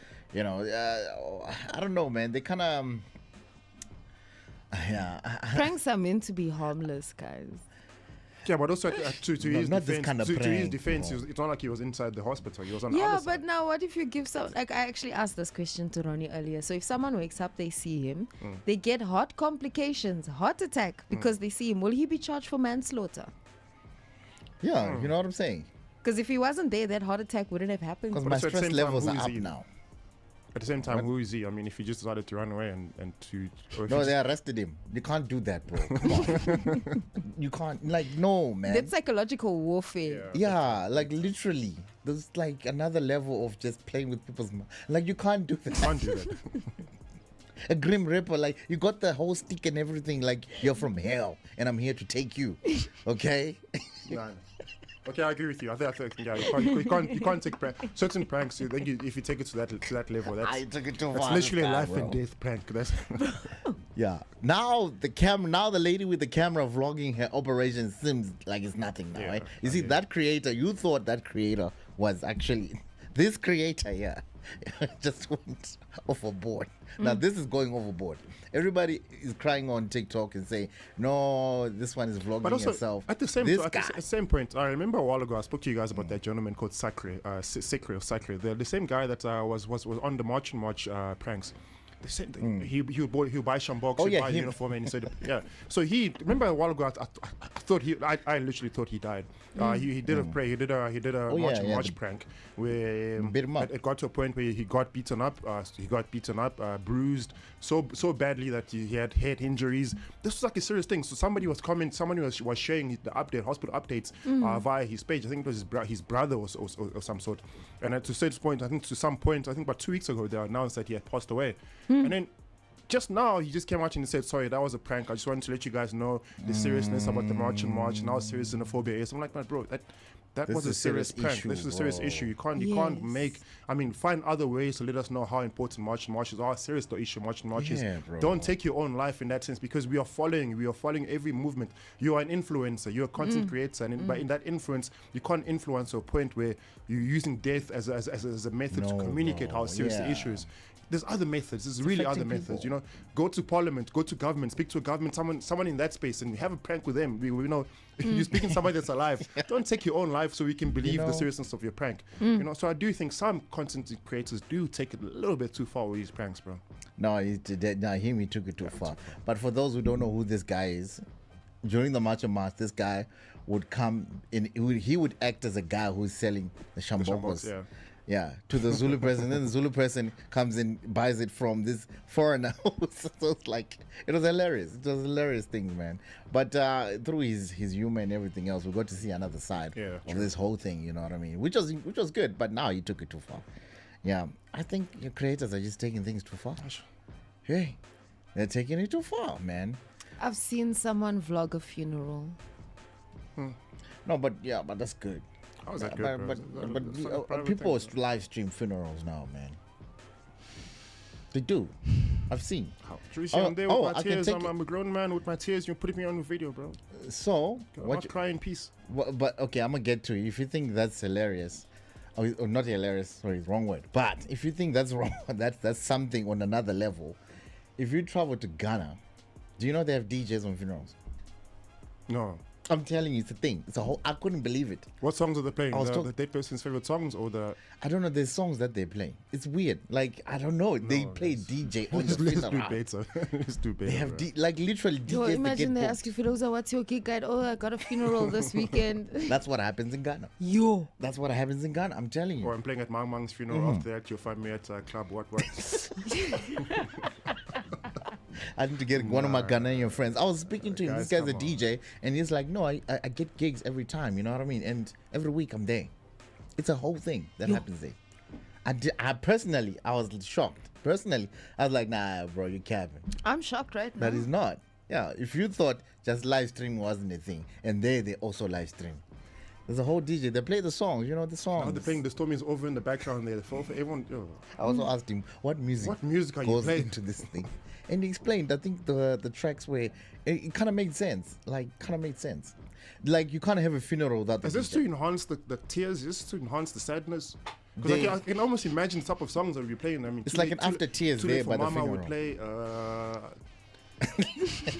don't know, man. They kind of... Pranks are meant to be harmless, guys. Yeah, but also to his defense, it's not like he was inside the hospital. He was on the other side. But now what if you give some... Like, I actually asked this question to Ronnie earlier. So if someone wakes up, they see him, they get heart complications, heart attack, because they see him. Will he be charged for manslaughter? Yeah, you know what I'm saying? Because if he wasn't there, that heart attack wouldn't have happened. Because my stress levels are up now. At the same time, who is he? I mean, if he just decided to run away and to... No, they arrested him. You can't do that, bro. Come on. You can't. Like, no, man. That's psychological warfare. Yeah, like, literally. There's, like, another level of just playing with people's... Like, you can't do that. You can't do that. A grim reaper, like, you got the whole stick and everything. Like, you're from hell, and I'm here to take you. Okay? Okay, I agree with you. I think you can't take certain pranks. If you take it to that level, that's literally a life and death prank. Yeah. Now the lady with the camera vlogging her operation seems like it's nothing now. Right? You see, that creator, you thought that creator was actually this creator. Yeah, just went overboard. Now this is going overboard. Everybody is crying on TikTok and saying, "No, this one is vlogging herself." At the same point, I remember a while ago I spoke to you guys about that gentleman called Sacre. The same guy that was on the March and March pranks. They said he'll buy Shebeshkt, he'll buy a uniform, and he said, So remember a while ago, I literally thought he died. He did a March prank where it got to a point where he got beaten up, bruised so badly that he had head injuries. This was like a serious thing. So somebody was sharing the hospital updates via his page. I think it was his brother or some sort. And to say this point, I think about 2 weeks ago, they announced that he had passed away. And then just now, he just came out and said, sorry, that was a prank. I just wanted to let you guys know the seriousness about the March and how serious xenophobia is. I'm like, man, bro, that was a serious prank. This is a serious issue. You can't find other ways to let us know how important March and March is, how serious the issue March and March is. Bro. Don't take your own life in that sense, because we are following every movement. You are an influencer, you're a content creator, and in that influence, you can't influence to a point where you're using death as a method to communicate how serious the issue is. There's other methods. There's really other methods. You know, go to parliament, go to government, speak to a government, someone in that space, and have a prank with them. We know you're speaking to somebody that's alive. Don't take your own life so we can believe the seriousness of your prank. You know, so I do think some content creators do take it a little bit too far with these pranks, bro. No, he took it too far. But for those who don't know who this guy is, during the March of March, this guy would come in. He would act as a guy who's selling the shambokos. Yeah, to the Zulu person. Then the Zulu person comes and buys it from this foreigner. So it's like, it was hilarious. It was a hilarious thing, man. But through his humor and everything else, we got to see another side of this whole thing, you know what I mean? Which was good, but now he took it too far. Yeah, I think your creators are just taking things too far. Hey, they're taking it too far, man. I've seen someone vlog a funeral. No, but that's good. How is that good, But people live stream funerals now, man. They do. I've seen. I'm there with my tears. I'm a grown man with my tears. You're putting me on video, bro. So, I'm not crying in peace. But okay, I'm gonna get to it. If you think that's hilarious, or not hilarious, sorry, wrong word. But if you think that's wrong, that's something on another level. If you travel to Ghana, do you know they have DJs on funerals? No. I'm telling you, it's a thing. It's a whole. I couldn't believe it. What songs are they playing? The dead person's favorite songs, or the? I don't know. There's songs that they play. It's weird. Like I don't know. They play DJ on the funeral. Let's do better. They have like literally DJs. Yo, imagine they ask you, Firoza, what's your gig guide? Oh, I got a funeral this weekend. That's what happens in Ghana. Yo, that's what happens in Ghana. I'm telling you. Or I'm playing at Mang Mang's funeral. After that, you'll find me at Club What. I need to get one of my Ghanaian friends. I was speaking to him. This guy's a DJ, and he's like, "No, I get gigs every time. You know what I mean? And every week I'm there. It's a whole thing that happens there." I personally, I was shocked. Personally, I was like, "Nah, bro, you're capping." I'm shocked right now. That is not. Yeah, if you thought just live streaming wasn't a thing, and they also live stream. There's a whole DJ. They play the songs. You know the songs. Now they're playing The Storm is over in the background there. For everyone. I also asked him what music are you goes playing into this thing. And he explained, I think the tracks where it kind of made sense. Like, you can't have a funeral without the Is this DJ. to enhance the tears? Is this to enhance the sadness? Because I can almost imagine the type of songs that we'll be playing. I mean, it's like an after tears there by the Mama funeral. would play.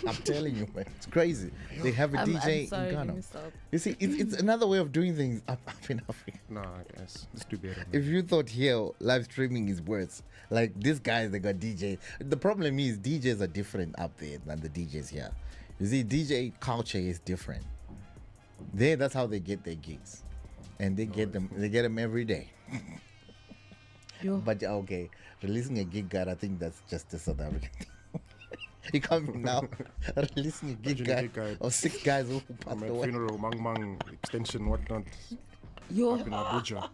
I'm telling you, man, it's crazy. They have a DJ I'm sorry, in Ghana. let me stop. You see, it's another way of doing things up in Africa. No, I guess it's too bad. If you thought here live streaming is worse, like these guys, they got DJs. The problem is DJs are different up there than the DJs here. You see, DJ culture is different. That's how they get their gigs, and they get them every day. But okay, releasing a gig guide, I think that's just a South African thing. You can't be now releasing a gig guide of 6 guys who passed away. Funeral, Mang extension, whatnot. Yo, up in Abuja.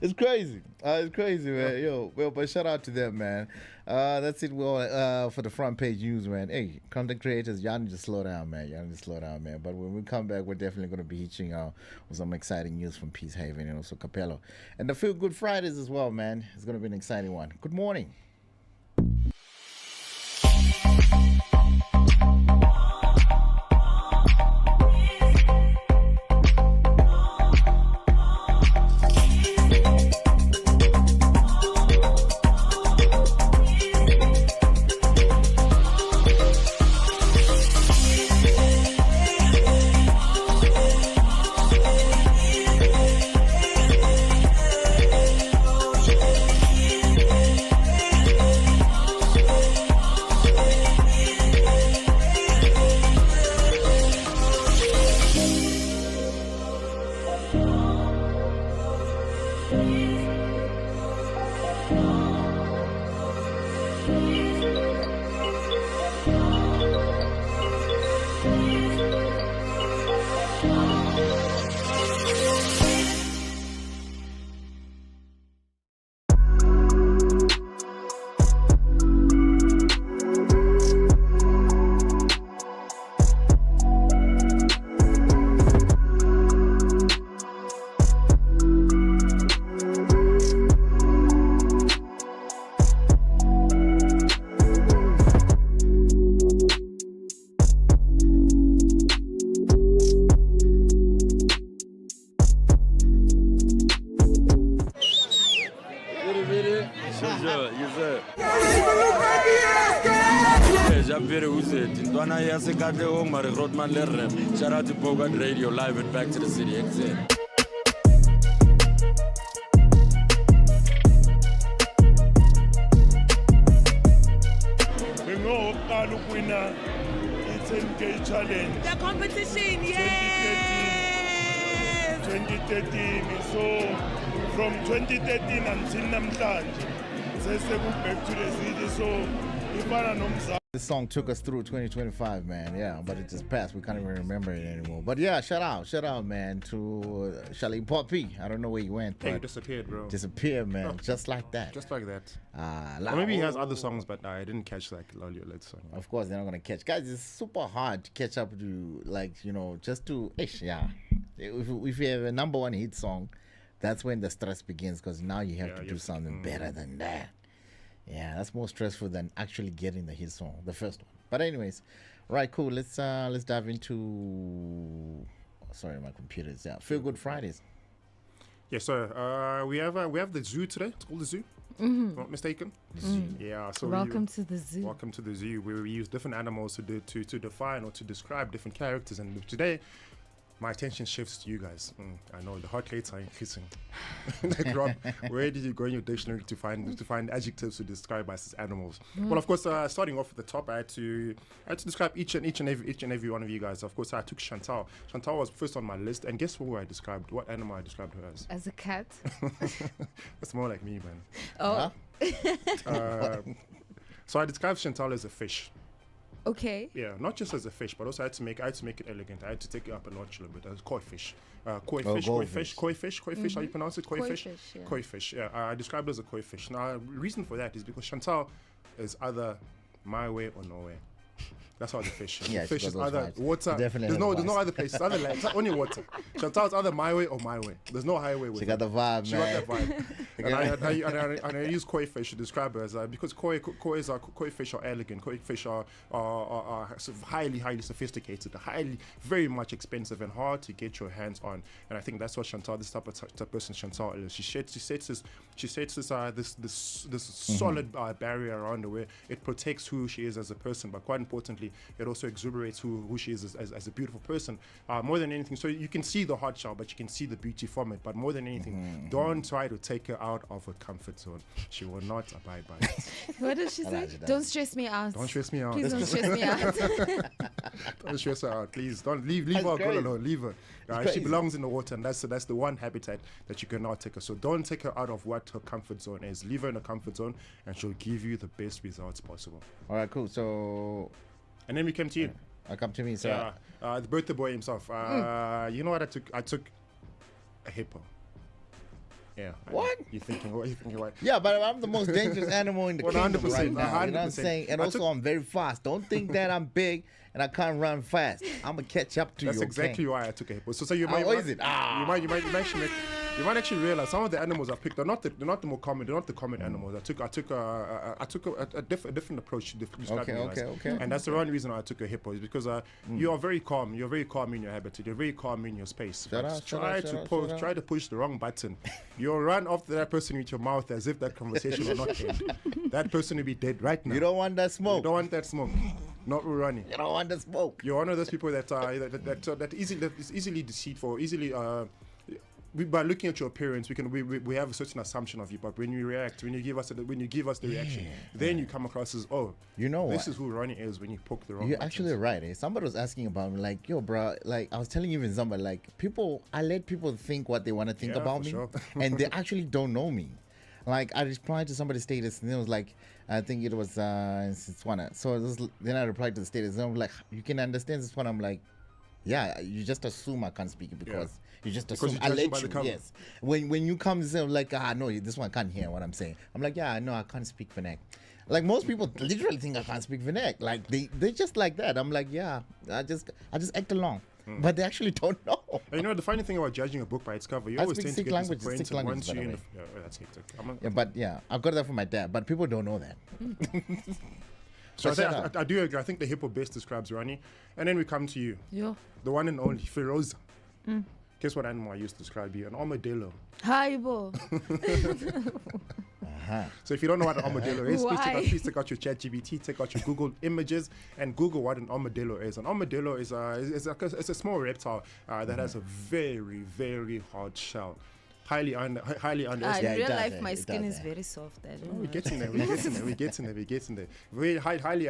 It's crazy. It's crazy, man. Yo, well, but shout out to them, man. That's it. Well, for the front page news, man. Hey, content creators, y'all need to slow down, man. But when we come back, we're definitely going to be hitching out with some exciting news from Peace Haven and also Capello. And the Feel Good Fridays as well, man. It's going to be an exciting one. Good morning. Shout out to Bogart Radio, live and back to the city. The competition, yes! 2013, so from 2013 until namhlanje back to the city, so ifana nomzamo. This song took us through 2025, man. Yeah, but it just passed. We can't even remember it anymore. But yeah, shout out, man, to Charlie Poppy. I don't know where he went. Hey, he disappeared, bro. Disappeared, man. Oh, just like that. Just like that. Or maybe he has other songs, but I didn't catch like Lolly or song. Of course, they're not gonna catch. Guys, it's super hard to catch up to, like, you know, just to yeah. If you have a number one hit song, that's when the stress begins, because now you have to do something better than that. Yeah, that's more stressful than actually getting the hit song, the first one. But anyways, right, cool. Let's dive into. Sorry, my computer's out. Feel Good Fridays. Yes, sir. We have the zoo today. It's called the zoo. If I'm not mistaken. Yeah. So welcome to the zoo. Welcome to the zoo, where we use different animals to define or to describe different characters. And today, my attention shifts to you guys. I know the heart rates are increasing. Like, Rob, where did you go in your dictionary to find adjectives to describe us as animals? Well, of course, starting off at the top, I had to describe each and every one of you guys. Of course, I took Chantal. Chantal was first on my list, and guess what animal I described her as? As a cat. That's more like me, man. Oh. So I described Chantal as a fish. Okay. Yeah, not just as a fish, but also I had to make it elegant. I had to take it up a notch a little bit. As koi fish. Koi fish. How you pronounce it? Koi fish. Yeah. Koi fish. Yeah, I described it as a koi fish. Now, the reason for that is because Chantal is either my way or no way. That's how the fish is. Yeah, the fish is either vibes. Water. There's no other place. It's other land. It's only water. Chantal's either my way or my way. There's no highway with She got the vibe, She man. got that vibe. and I use koi fish to describe her as because koi fish are elegant. Koi fish are sort of highly sophisticated, very much expensive and hard to get your hands on. And I think that's what Chantal, this type of person Chantal is. She sets this solid barrier around her where it protects who she is as a person, but quite importantly, it also exuberates who she is as a beautiful person, more than anything. So you can see the hard shell, but you can see the beauty from it. But more than anything, don't try to take her out of her comfort zone. She will not abide by it. What does she say? Don't stress me out. Don't stress me out. Please don't stress me out. Don't stress her out, please. Don't leave her girl alone. Leave her. She belongs in the water, and that's the one habitat that you cannot take her. So don't take her out of what her comfort zone is. Leave her in a comfort zone, and she'll give you the best results possible. All right, cool. So, and then we came to you. I come to me. So the birthday boy himself. You know what I took? I took a hippo. Yeah. What? You thinking what? Yeah, but I'm the most dangerous animal in the kingdom right now. 100%. You know what I'm saying? And also, I'm very fast. Don't think that I'm big and I can't run fast. I'm gonna catch up to you. That's exactly why I took a hippo. So you might. What is it? You might actually realize some of the animals I've picked are not the more common. They're not the common animals. I took a different approach to describing you guys. Okay. And that's the one reason I took a hippo is because you are very calm. You're very calm in your habitat. You're very calm in your space. Try to push the wrong button. You'll run after that person with your mouth as if that conversation will not end. That person will be dead right now. You don't want that smoke. You don't want that smoke. Not running. You don't want the smoke. You're one of those people that is easily deceitful, easily. By looking at your appearance, we have a certain assumption of you. But when you react, when you give us the reaction, then you come across as this is who Ronnie is when you poke the wrong. You're buttons. actually right. Eh? Somebody was asking about me, like, yo, bro, like I was telling even somebody, like, I let people think what they want to think about me, sure. and they actually don't know me. Like, I replied to somebody's status, and it was like, I think it was Setswana. So then I replied to the status, and I'm like, you can understand Setswana. I'm like, yeah, you just assume I can't speak it because you just assume I let you. Yes. When you come and say, like, no, this one can't hear what I'm saying. I'm like, yeah, no, I can't speak Vernac. Like, most people literally think I can't speak Vernac. Like, they just like that. I'm like, yeah, I just act along. But they actually don't know. And you know, the funny thing about judging a book by its cover, you always tend to get disappointed once you're in the... Yeah, that's hectic. I've got that from my dad, but people don't know that. So I do agree. I think the hippo best describes Ronnie. And then we come to you. Yeah. The one and only, Feroza. Guess what animal I used to describe you? An armadillo. Hi, bo. So if you don't know what an armadillo is, please take out your ChatGPT, take out your Google images, and Google what an armadillo is. An armadillo is a small reptile that has a very, very hard shell. highly underestimated. In real life, my skin is very soft. I don't know. We're getting there. We're getting there. Very highly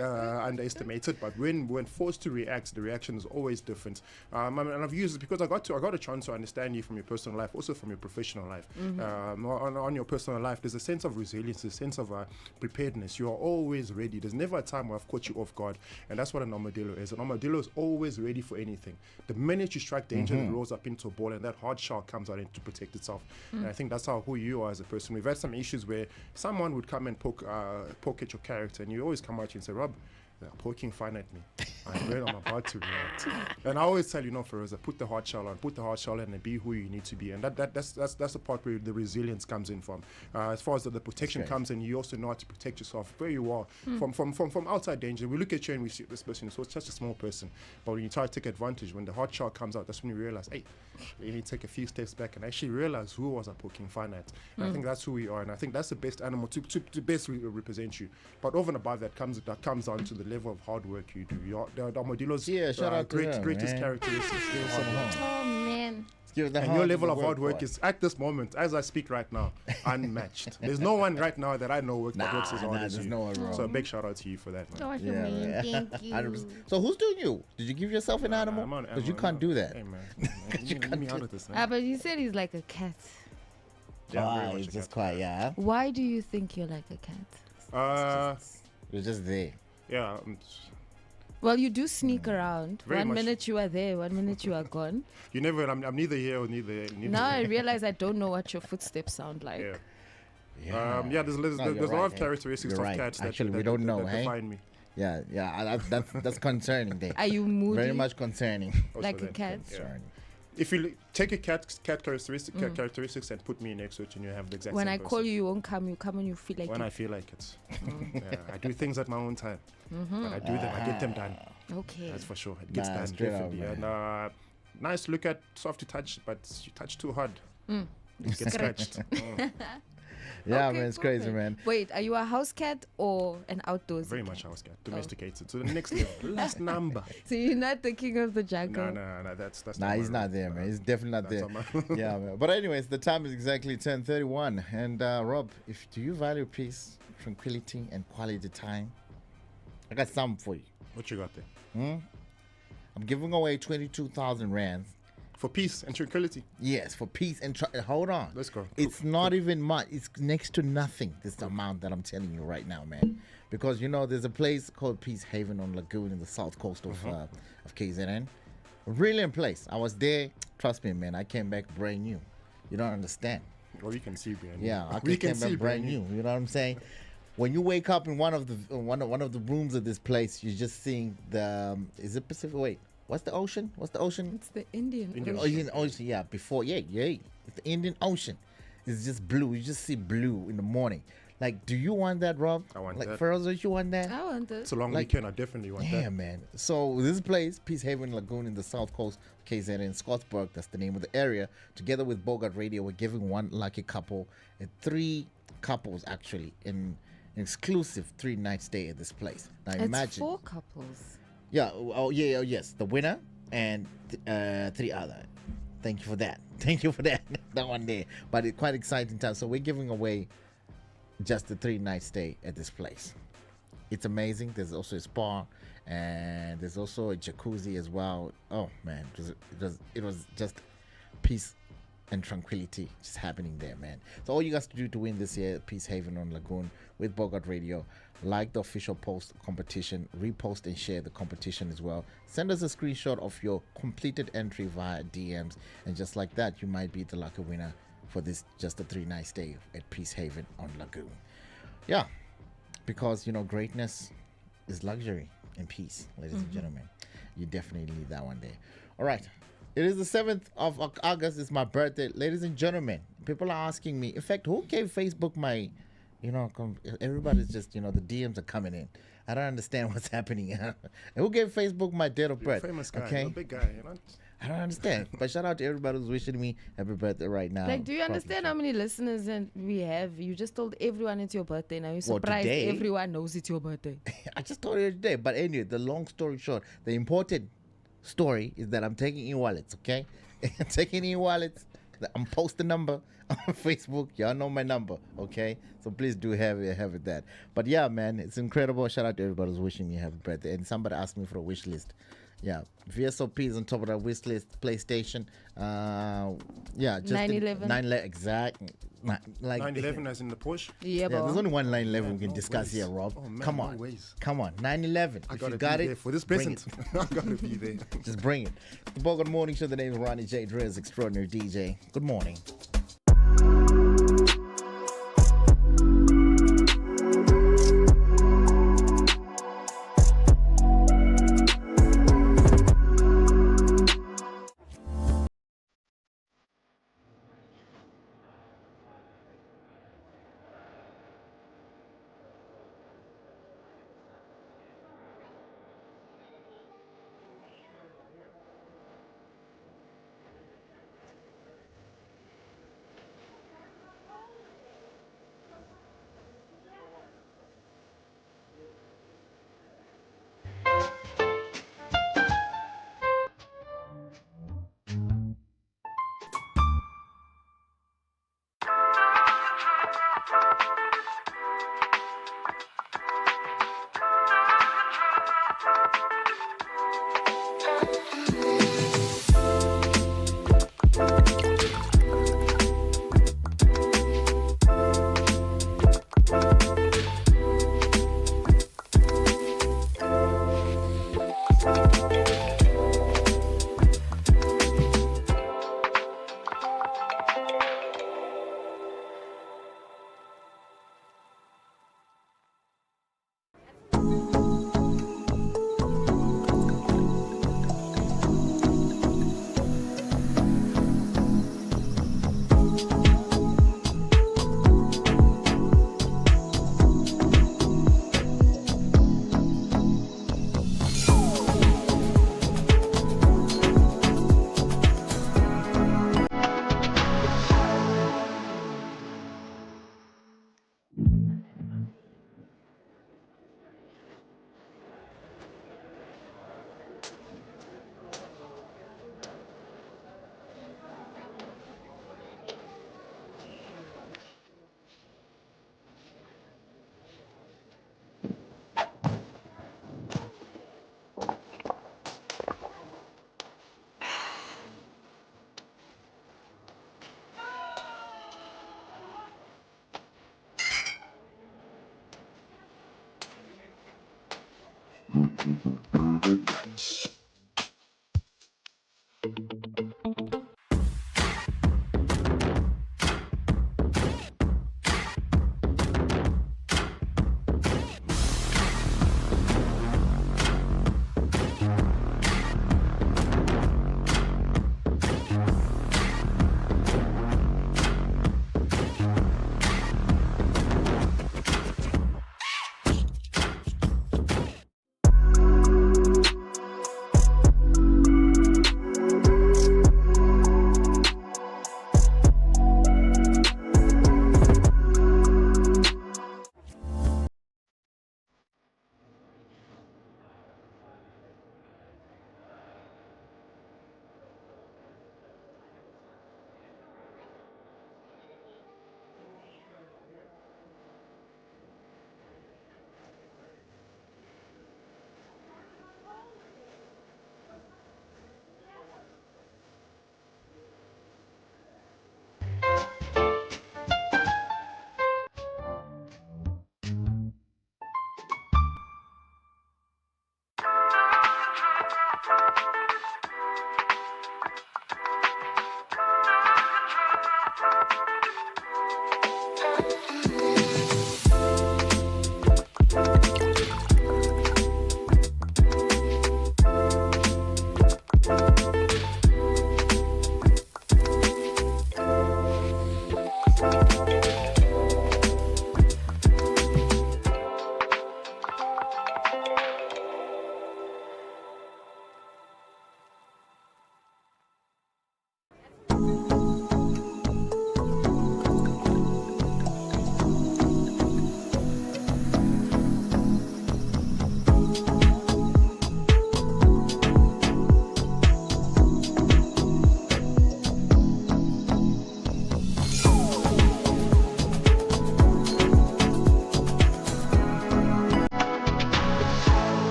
underestimated. But when forced to react, the reaction is always different. And I've used it because I got a chance to understand you from your personal life, also from your professional life. On your personal life, there's a sense of resilience, a sense of preparedness. You are always ready. There's never a time where I've caught you off guard, and that's what an armadillo is. An armadillo is always ready for anything. The minute you strike danger, it rolls up into a ball, and that hard shell comes out to protect itself. And I think that's who you are as a person. We've had some issues where someone would come and poke at your character, and you always come out and say, Rob, they're poking fun at me. I'm about to react. And I always tell you, Feroza, put the hard shell on, and be who you need to be. And that's the part where the resilience comes in from. As far as the protection comes in, you also know how to protect yourself where you are from outside danger. We look at you and we see this person, so it's just a small person. But when you try to take advantage, when the hard shell comes out, that's when you realize, hey, you need to take a few steps back and actually realize who was I poking fun at. And I think that's who we are, and I think that's the best animal to best represent you. But over and above that comes down to the level of hard work you do. The armadillo's greatest characteristics. Oh man. And your level of hard work is, at this moment, as I speak right now, unmatched. There's no one right now that I know that works as hard as you. No one wrong. So a big shout out to you for that, man. Thank you. 100%. So who's doing you? Did you give yourself an animal? Because you can't do that. Hey, man. You can't me out of this, man. But you said he's like a cat. Yeah, he's just quiet, yeah. Why do you think you're like a cat? You're just there. Yeah. Well, you do sneak around. Very one much. minute you are there, 1 minute you are gone. You never. I'm neither here or neither. Now I realize I don't know what your footsteps sound like. Yeah. There's a lot of characteristics of cats that we don't know. That define me. Yeah. That's concerning. There. Are you moody? Very much concerning. Like a cat. Concerning. If you take a cat characteristics and put me next to it, and you have the exact when same I person. call you, you won't come. You come when you feel like when it. I feel like it. I do things at my own time. When I do them, I get them done. Okay. That's for sure. It gets done definitely. And nice to look at, soft to touch, but you touch too hard. You get scratched. Yeah, man, it's crazy, man. Wait, are you a house cat or an outdoors Very cat? much house cat. Domesticated. So the next level. Last number. So you're not the king of the jungle? No, that's he's not there, man. He's definitely not there. Yeah, man. But anyways, the time is exactly 10:31. And Rob, do you value peace, tranquility, and quality time? I got something for you. What you got there? I'm giving away 22,000 rands. For peace and tranquility? Yes, for peace and hold on. Let's go. It's not even much. It's next to nothing, this amount that I'm telling you right now, man. Because, there's a place called Peace Haven on Lagoon in the south coast of KZN. A brilliant place. I was there. Trust me, man. I came back brand new. You don't understand. Well, you can see brand new. Yeah, I came back brand new. You know what I'm saying? When you wake up in one of the rooms of this place, you're just seeing the is it Pacific? Wait, what's the ocean? It's the Indian Ocean. Indian Ocean, yeah. Before, it's the Indian Ocean. It's just blue. You just see blue in the morning. Like, do you want that, Rob? I want that. Like, Feroza, you want that? I want that. It's a long weekend. I definitely want that. Yeah, man. So this place, Peace Haven Lagoon in the south coast of KZN in Scottsburg, that's the name of the area. Together with Bogart Radio, we're giving one lucky couple, and 3 couples actually, in an exclusive 3-night stay at this place. Now imagine 4 couples. Yeah. Yes. The winner and 3 other. Thank you for that. That one there. But it's quite exciting time. So we're giving away just a 3-night stay at this place. It's amazing. There's also a spa and there's also a jacuzzi as well. Oh man, it was just peace and tranquility just happening there, man. So all you guys to do to win this year Peace Haven on Lagoon with Bogart Radio, like the official post competition, repost and share the competition as well. Send us a screenshot of your completed entry via DMs, and just like that, you might be the lucky winner for this just a 3-night stay at Peace Haven on Lagoon. Yeah, because greatness is luxury and peace, ladies and gentlemen. You definitely need that one day. All right. It is the 7th of August. It's my birthday. Ladies and gentlemen, people are asking me. In fact, who gave Facebook my, everybody's just, the DMs are coming in. I don't understand what's happening. Who gave Facebook my date of birth? You're a famous guy. Okay? You're a big guy. I don't understand. But shout out to everybody who's wishing me happy birthday right now. Like, do you understand how many listeners we have? You just told everyone it's your birthday. Now you're surprised today, everyone knows it's your birthday. I just told you today. But anyway, the long story short, the important story is that I'm taking e-wallets, okay? Taking e-wallets I'm posting number on Facebook. Y'all know my number, okay? So please do have it that. But yeah, man, it's incredible. Shout out to everybody who's wishing me happy birthday. And somebody asked me for a wish list. Yeah, VSOP is on top of that wish list. PlayStation. Yeah, just 911. 911, exactly. Like 911 as in the Porsche? Yeah, there's only one 911 we can discuss here, Rob. Oh, man, come on, no ways. Come on, 911. I If gotta you got be it there for this bring present. I gotta be there. Just bring it. The Bogart Morning Show. The name is Ronnie J. Drez, extraordinary DJ. Good morning.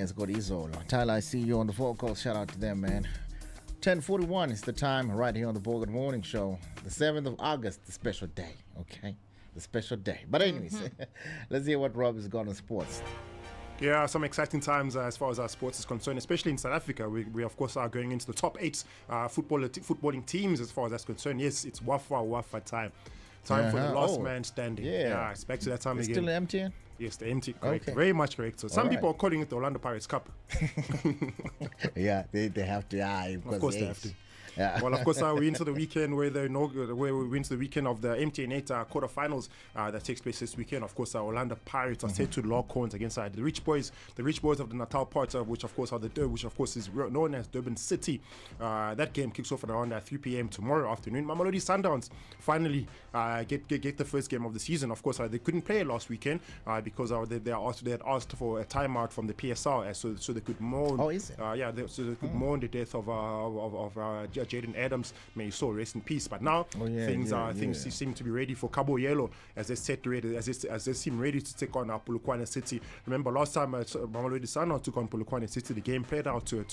It's good Izol. Tyler, I see you on the phone call. Shout out to them, man. 10:41 is the time right here on the Bogart Morning Show. The 7th of August, the special day, okay? The special day. But anyways, let's hear what Rob has got on sports. Yeah, some exciting times as far as our sports is concerned, especially in South Africa. We of course are going into the top 8 footballing teams as far as that's concerned. Yes, it's Wafa time. Time for the last man standing. Yeah, it's back to that time it's again. Still empty? Yes, the empty, correct. Okay. Very much correct. So some people are calling it the Orlando Pirates Cup. Yeah, they have to. Yeah, of course they have to. Yeah. Well, of course, we're into the weekend where we're into the weekend of the MTN8 quarterfinals that takes place this weekend. Of course, our Orlando Pirates are set to lock horns against the Rich Boys of the Natal part of which, of course, are which of course is known as Durban City. That game kicks off at around 3 p.m. tomorrow afternoon. Mamelodi Sundowns finally get the first game of the season. Of course, they couldn't play last weekend because they had asked for a timeout from the PSL so they could mourn. Oh, is it? So they could mourn the death of Jaden Adams, may his soul rest in peace. But now things seem to be ready for Cabo Yellow as they seem ready to take on Polokwane City. Remember last time Mamelodi Sundowns took on Polokwane City, the game played out to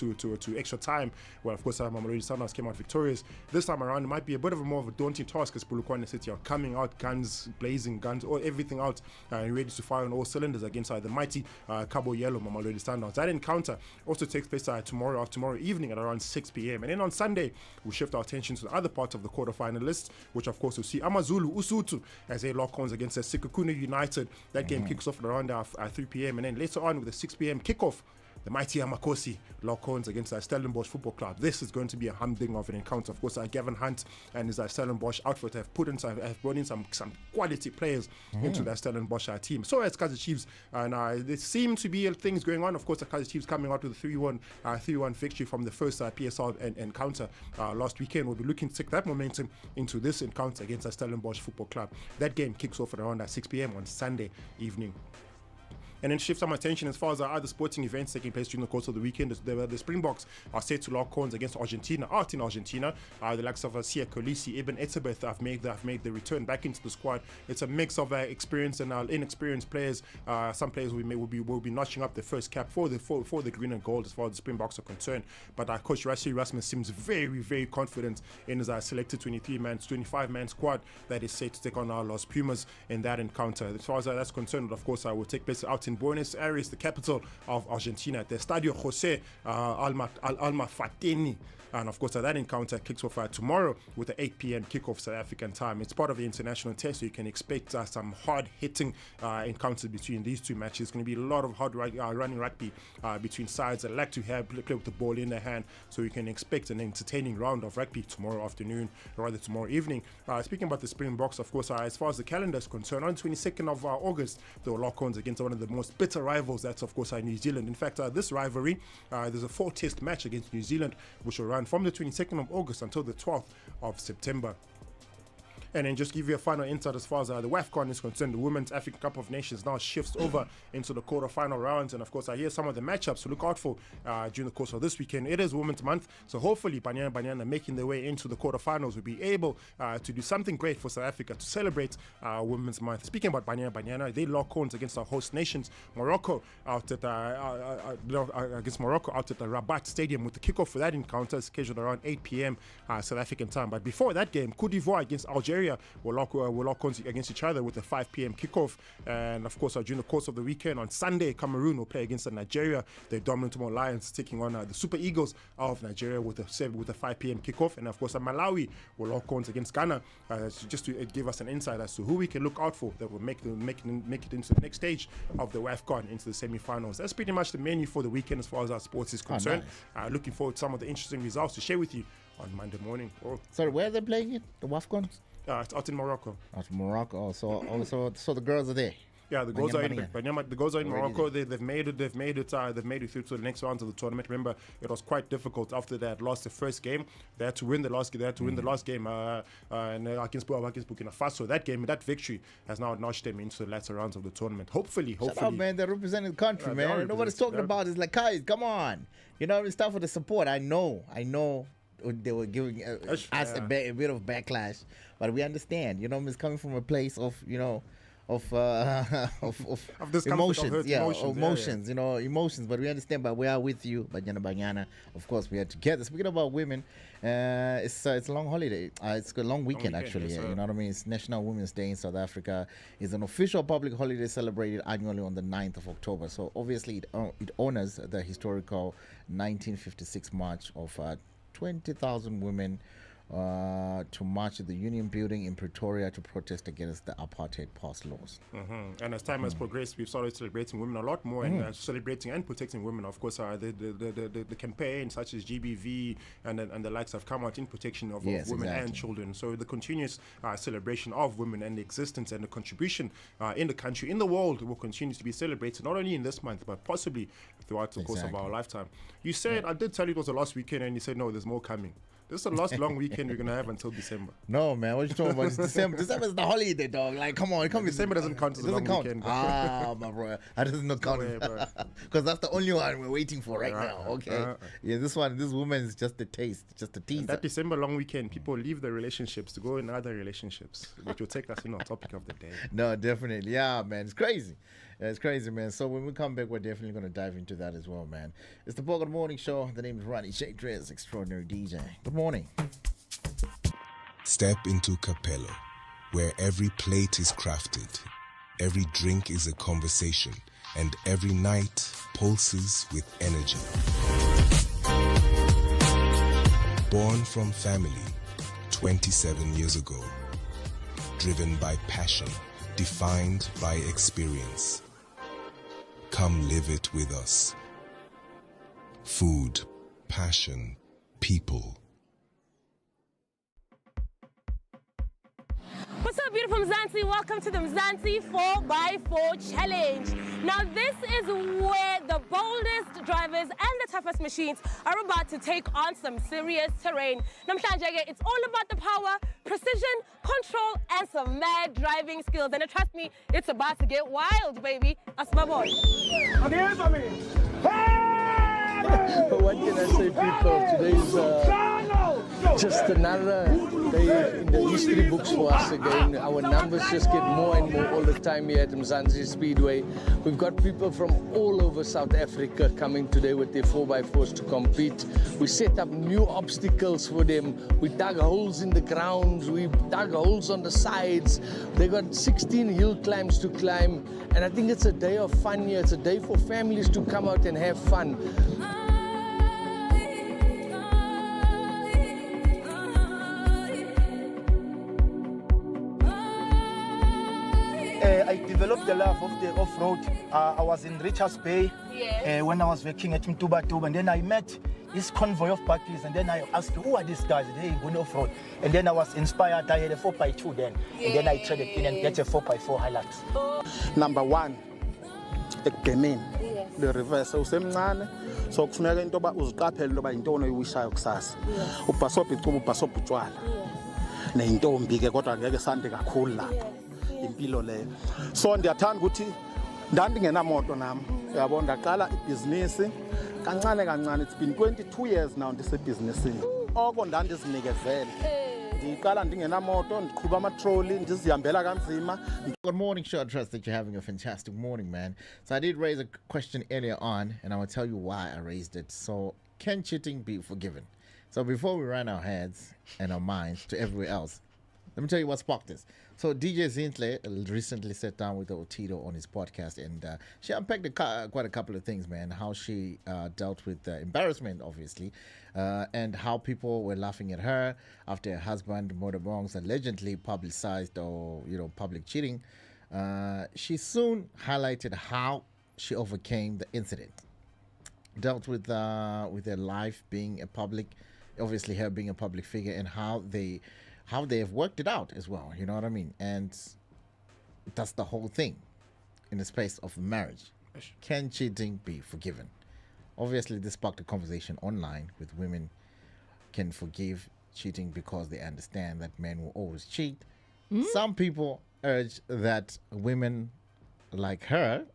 extra time. Well, of course, Mamelodi Sundowns came out victorious. This time around, it might be a bit of more of a daunting task as Polokwane City are coming out guns blazing, everything out and ready to fire on all cylinders against the mighty Cabo Yellow Mamelodi Sundowns. That encounter also takes place tomorrow evening at around 6 p.m. And then on Sunday, we shift our attention to the other part of the quarterfinalists, which of course will see AmaZulu Usutu as they lock horns against Sekhukhune United. That game kicks off at around 3 p.m. and then later on with the 6 p.m. kickoff, the mighty Amakosi lock horns against Stellenbosch Football Club. This is going to be a humdinger of an encounter. Of course, Gavin Hunt and his Stellenbosch outfit have brought in some quality players into that Stellenbosch team. So as Kaizer Chiefs, and there seem to be things going on. Of course, the Kaizer Chiefs coming out with a 3-1 victory from the first PSL encounter last weekend. We'll be looking to take that momentum into this encounter against Stellenbosch Football Club. That game kicks off at around 6 p.m. on Sunday evening. And then shift some attention as far as our other sporting events taking place during the course of the weekend. The Springboks are set to lock horns against Argentina. In Argentina, the likes of Sia Kolisi, Ibn Etzebeth have made the return back into the squad. It's a mix of experienced and inexperienced players. Some players will be notching up the first cap for the green and gold as far as the Springboks are concerned. But Coach Rassi Rasmus seems very, very confident in his selected 25-man squad that is set to take on our Los Pumas in that encounter. As far as that's concerned, of course, will take place out in Buenos Aires, the capital of Argentina, at the Estadio José Almafateni. And of course, that encounter kicks off tomorrow with the 8 p.m. kickoff South African time. It's part of the international test, so you can expect some hard-hitting encounters between these two matches. It's going to be a lot of hard running rugby between sides that like to play with the ball in their hand, so you can expect an entertaining round of rugby tomorrow afternoon, or rather tomorrow evening. Speaking about the Springboks, of course, as far as the calendar is concerned, on 22nd of August, they will lock horns against one of the most bitter rivals, that's of course New Zealand. In fact, this rivalry, there's a 4-test match against New Zealand, which will run from the 22nd of August until the 12th of September. And then just give you a final insight as far as the WAFCON is concerned. The Women's African Cup of Nations now shifts over into the quarter-final rounds. And, of course, I hear some of the matchups to look out for during the course of this weekend. It is Women's Month, so hopefully Banyana making their way into the quarter-finals will be able to do something great for South Africa to celebrate Women's Month. Speaking about Banyana, they lock horns against our host nations, Morocco, out at against Morocco out at the Rabat Stadium, with the kickoff for that encounter scheduled around 8 p.m. South African time. But before that game, Cote d'Ivoire against Algeria will lock horns against each other with a 5 p.m. kickoff. And of course, during the course of the weekend on Sunday, Cameroon will play against Nigeria, the Indomitable Lions, taking on the Super Eagles of Nigeria with a 5 p.m. kickoff. And of course, Malawi will lock horns against Ghana, just to give us an insight as to who we can look out for that will make it into the next stage of the WAFCON, into the semi-finals. That's pretty much the menu for the weekend as far as our sports is concerned. Nice. Looking forward to some of the interesting results to share with you on Monday morning. Sorry, where are they playing it? The WAFCON? It's out in Morocco. Out in Morocco. So the girls are there. Yeah, the goals are in Morocco. They've made it through to the next rounds of the tournament. Remember, it was quite difficult after they had lost the first game. They had to win the last game. And against Burkina Faso. That victory has now notched them into the latter rounds of the tournament. Hopefully. Shut up, man. They're representing the country, man. Nobody's talking about it. It's like, guys, come on. It's time for the support. I know. They were giving us a bit of backlash, but we understand. It's coming from a place of of emotions, emotions. But we understand. But we are with you, Banyana. Of course, we are together. Speaking about women, it's a long holiday. It's a long weekend actually. Yes, you know what I mean? It's National Women's Day in South Africa. It's an official public holiday celebrated annually on the 9th of October. So obviously, it honors the historical 1956 march of 20,000 women to march at the Union Building in Pretoria to protest against the apartheid past laws. And as time has progressed, we've started celebrating women a lot more and celebrating and protecting women. Of course, the campaign such as GBV and the likes have come out in protection of women and children. So the continuous celebration of women and the existence and the contribution in the country, in the world, will continue to be celebrated, not only in this month, but possibly throughout the course of our lifetime. You said, I did tell you it was the last weekend, and you said, no, there's more coming. This is the last long weekend we're going to have until December. No, man. What are you talking about? It's December. December is the holiday, dog. Like, come on. December doesn't count as a long weekend. My bro. That does not count. Because that's the only one we're waiting for right now. Okay. This woman is just a taste, just a teaser. And that December long weekend, people leave their relationships to go in other relationships, which will take us in our topic of the day. No, definitely. Yeah, man. It's crazy. It's crazy, man. So when we come back, we're definitely going to dive into that as well, man. It's the Bogart Morning Show. The name is Ronnie Shebeshkt, extraordinary DJ. Good morning. Step into Capello, where every plate is crafted, every drink is a conversation, and every night pulses with energy. Born from family 27 years ago, driven by passion, defined by experience. Come live it with us. Food, passion, people. What's up, beautiful Mzansi? Welcome to the Mzansi 4x4 Challenge. Now, this is where the boldest drivers and the toughest machines are about to take on some serious terrain. Namhlanje, it's all about the power, precision, control, and some mad driving skills. And trust me, it's about to get wild, baby. That's my boy. What can I say, people? Today's just another day in the history books for us again. Our numbers just get more and more all the time here at Mzansi Speedway. We've got people from all over South Africa coming today with their 4x4s to compete. We set up new obstacles for them. We dug holes in the ground. We dug holes on the sides. They got 16 hill climbs to climb. And I think it's a day of fun here. It's a day for families to come out and have fun. I developed the love of the off-road. I was in Richards Bay when I was working at Mtuba, and then I met this convoy of buggies, and then I asked, who are these guys? They going off-road. And then I was inspired. I had a 4x2 then. And then I traded in and get a 4x4 Hilux. Number one, ekugcineni the reverse usemncane so kufuneka into ba uziqaphele loba into onoyiwishayo kusasa ubhasobha icuba ubhasobha utshwala neyintombi ke kodwa ngeke sande kakhulu lapho impilo leyo. So ndiyathanda ukuthi ndandingenamoto nami uyabona ndaqala ibhizinisi kancane it's been 22 years now ndisebhizinisini oko ndandizinikezele ndiqala ndingenamoto ndiqhuba amatroli ndizihambela kanzima. Good morning show. I trust that you're having a fantastic morning, man. So I did raise a question earlier on, and I will tell you why I raised it. So can cheating be forgiven? So before we run our heads and our minds to everywhere else, let me tell you what sparked this. So DJ Zintle recently sat down with Otito on his podcast, and she unpacked quite a couple of things, man. How she dealt with embarrassment, obviously, and how people were laughing at her after her husband, Motorbongs, allegedly publicized or public cheating. She soon highlighted how she overcame the incident, dealt with her life being a public, obviously her being a public figure, and how they have worked it out as well, you know what I mean? And that's the whole thing in the space of marriage. Can cheating be forgiven? Obviously, this sparked a conversation online with women can forgive cheating because they understand that men will always cheat. Some people urge that women like her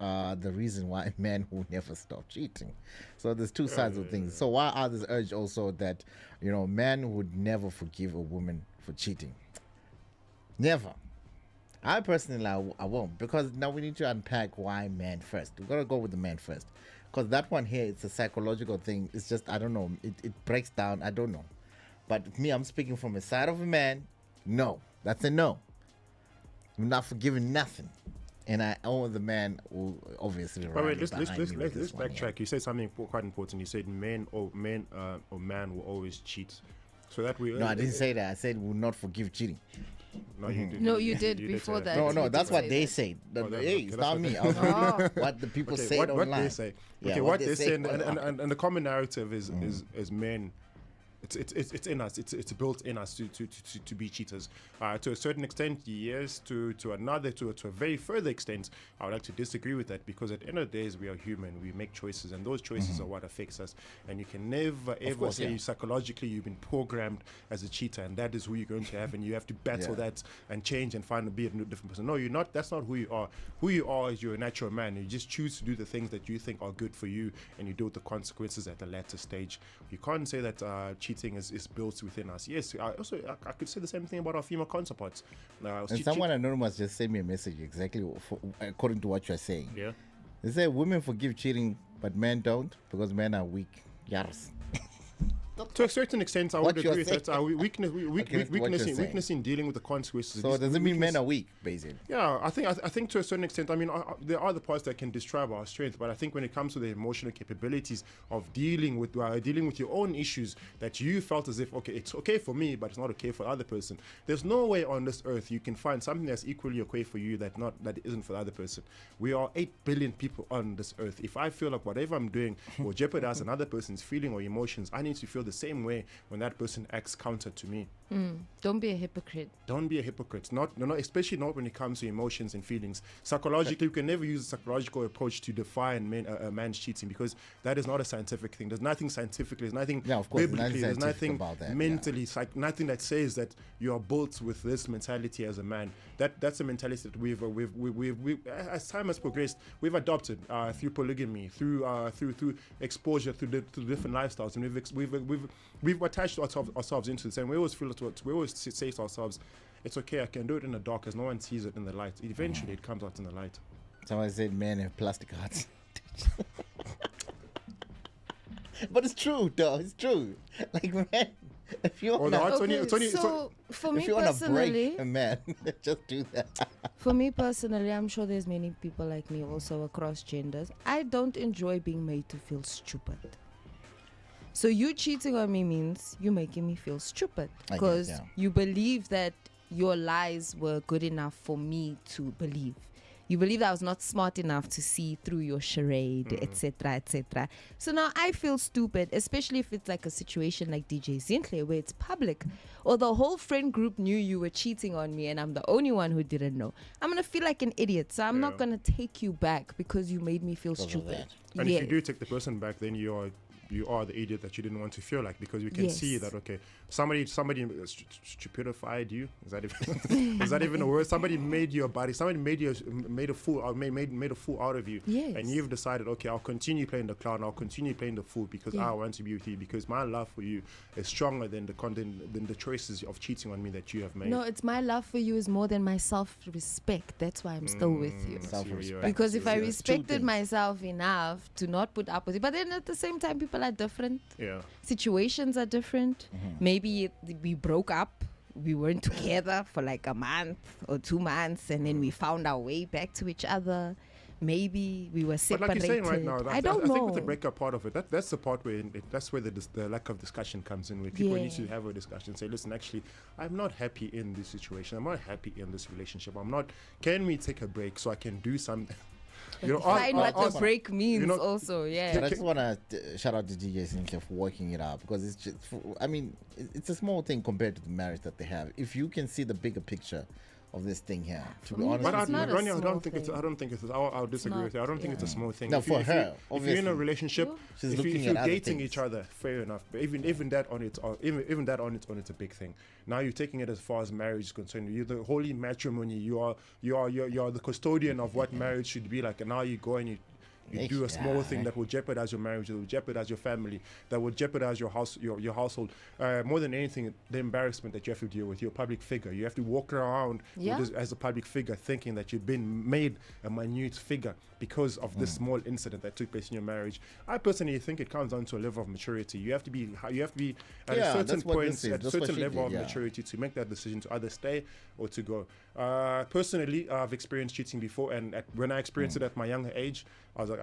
are the reason why men will never stop cheating. So there's two sides of things. So while others urge also that, men would never forgive a woman for cheating. Never. I personally, I won't, because now we need to unpack why men first. We've got to go with the man first. Because that one here, it's a psychological thing. It's just, I don't know. It breaks down. I don't know. But me, I'm speaking from a side of a man. No. That's a no. I'm not forgiving nothing. And I owe the man who obviously. But wait, let's backtrack. You said something quite important. You said man or man will always cheat. So that we. No, I didn't say that. I said will not forgive cheating. No, you did. No, you did before that. No, that's what they said. Hey, it's not me. What the people say online. What they say. Okay, what they say, and the common narrative is men. It's in us. It's built in us to be cheaters. To a certain extent, yes. To a very further extent, I would like to disagree with that, because at the end of the day, we are human. We make choices, and those choices are what affects us. And you can never ever say psychologically you've been programmed as a cheater, and that is who you're going to have, and you have to battle that and change and be a different person. No, you're not. That's not who you are. Who you are is you're a natural man. You just choose to do the things that you think are good for you, and you deal with the consequences at the latter stage. You can't say that cheating is built within us. Yes, I could say the same thing about our female counterparts. And someone anonymous just sent me a message exactly according to what you're saying. Yeah. They say women forgive cheating, but men don't, because men are weak. Yes. To a certain extent, I would agree with that. Weakness in dealing with the consequences. So does it mean men are weak, basically? Yeah, I think to a certain extent. I mean, there are the parts that can describe our strength, but I think when it comes to the emotional capabilities of dealing with your own issues that you felt as if, okay, it's okay for me, but it's not okay for the other person. There's no way on this earth you can find something that's equally okay for you that isn't for the other person. We are 8 billion people on this earth. If I feel like whatever I'm doing will jeopardize another person's feeling or emotions, I need to feel the same way when that person acts counter to me. Don't be a hypocrite. Don't be a hypocrite. Not, especially not when it comes to emotions and feelings. Psychologically, you can never use a psychological approach to define a man's cheating, because that is not a scientific thing. There's nothing scientifically. There's nothing biblically. There's nothing about that, mentally. It's like nothing that says that you are built with this mentality as a man. That's a mentality that we've as time has progressed, we've adopted through polygamy, through exposure, through different lifestyles, and we've attached ourselves into this, and we always say to ourselves, it's okay, I can do it in the dark as no one sees it in the light. Eventually it comes out in the light. Someone said men have plastic hearts. But it's true though, it's true. Like, man, if you want to break a man, just do that. For me personally, I'm sure there's many people like me also across genders. I don't enjoy being made to feel stupid. So you cheating on me means you making me feel stupid, because you believe that your lies were good enough for me to believe. You believe that I was not smart enough to see through your charade, etc., etc. So now I feel stupid, especially if it's like a situation like DJ Zintle, where it's public, or the whole friend group knew you were cheating on me and I'm the only one who didn't know. I'm going to feel like an idiot. So I'm not going to take you back because you made me feel stupid. And if you do take the person back, then you're you are the idiot that you didn't want to feel like, because we can see that, okay, somebody stupidified you. Is that even is that even a word? Somebody made you a body. Somebody made a fool out of you. Yes. And you've decided, okay, I'll continue playing the clown. I'll continue playing the fool because I want to be with you, because my love for you is stronger than the choices of cheating on me that you have made. No, it's my love for you is more than my self-respect. That's why I'm still with you. Self-respect. Because if I respected myself enough to not put up with it, but then at the same time, people are different. Yeah. Situations are different. Maybe we broke up. We weren't together for like a month or 2 months, and then we found our way back to each other. Maybe we were separated. But like you're saying right now, I don't know. I think with the breakup part of it, that's the part where that's where the lack of discussion comes in, where people need to have a discussion, say, listen, actually, I'm not happy in this situation. I'm not happy in this relationship. Can we take a break so I can do something? Find what the break means also, I just want to shout out to DJ Sinclair for working it out, because it's just, it's a small thing compared to the marriage that they have. If you can see the bigger picture of this thing here, to be honest, but Ronnie, I don't think it's. I'll disagree with you. I don't think it's a small thing. No, for her, if you're in a relationship, if you're dating each other, fair enough. But even that on its own, it's a big thing. Now you're taking it as far as marriage is concerned. You're the holy matrimony. You are the custodian of what marriage should be like. And now you go and you do a small thing that will jeopardize your marriage, that will jeopardize your family, that will jeopardize your house, your household. More than anything, the embarrassment that you have to deal with. You're a public figure. You have to walk around as a public figure, thinking that you've been made a minute figure because of this small incident that took place in your marriage. I personally think it comes down to a level of maturity. You have to be at a certain point, at a certain level of maturity to make that decision to either stay or to go. Personally, I've experienced cheating before, and when I experienced it at my younger age, I was like,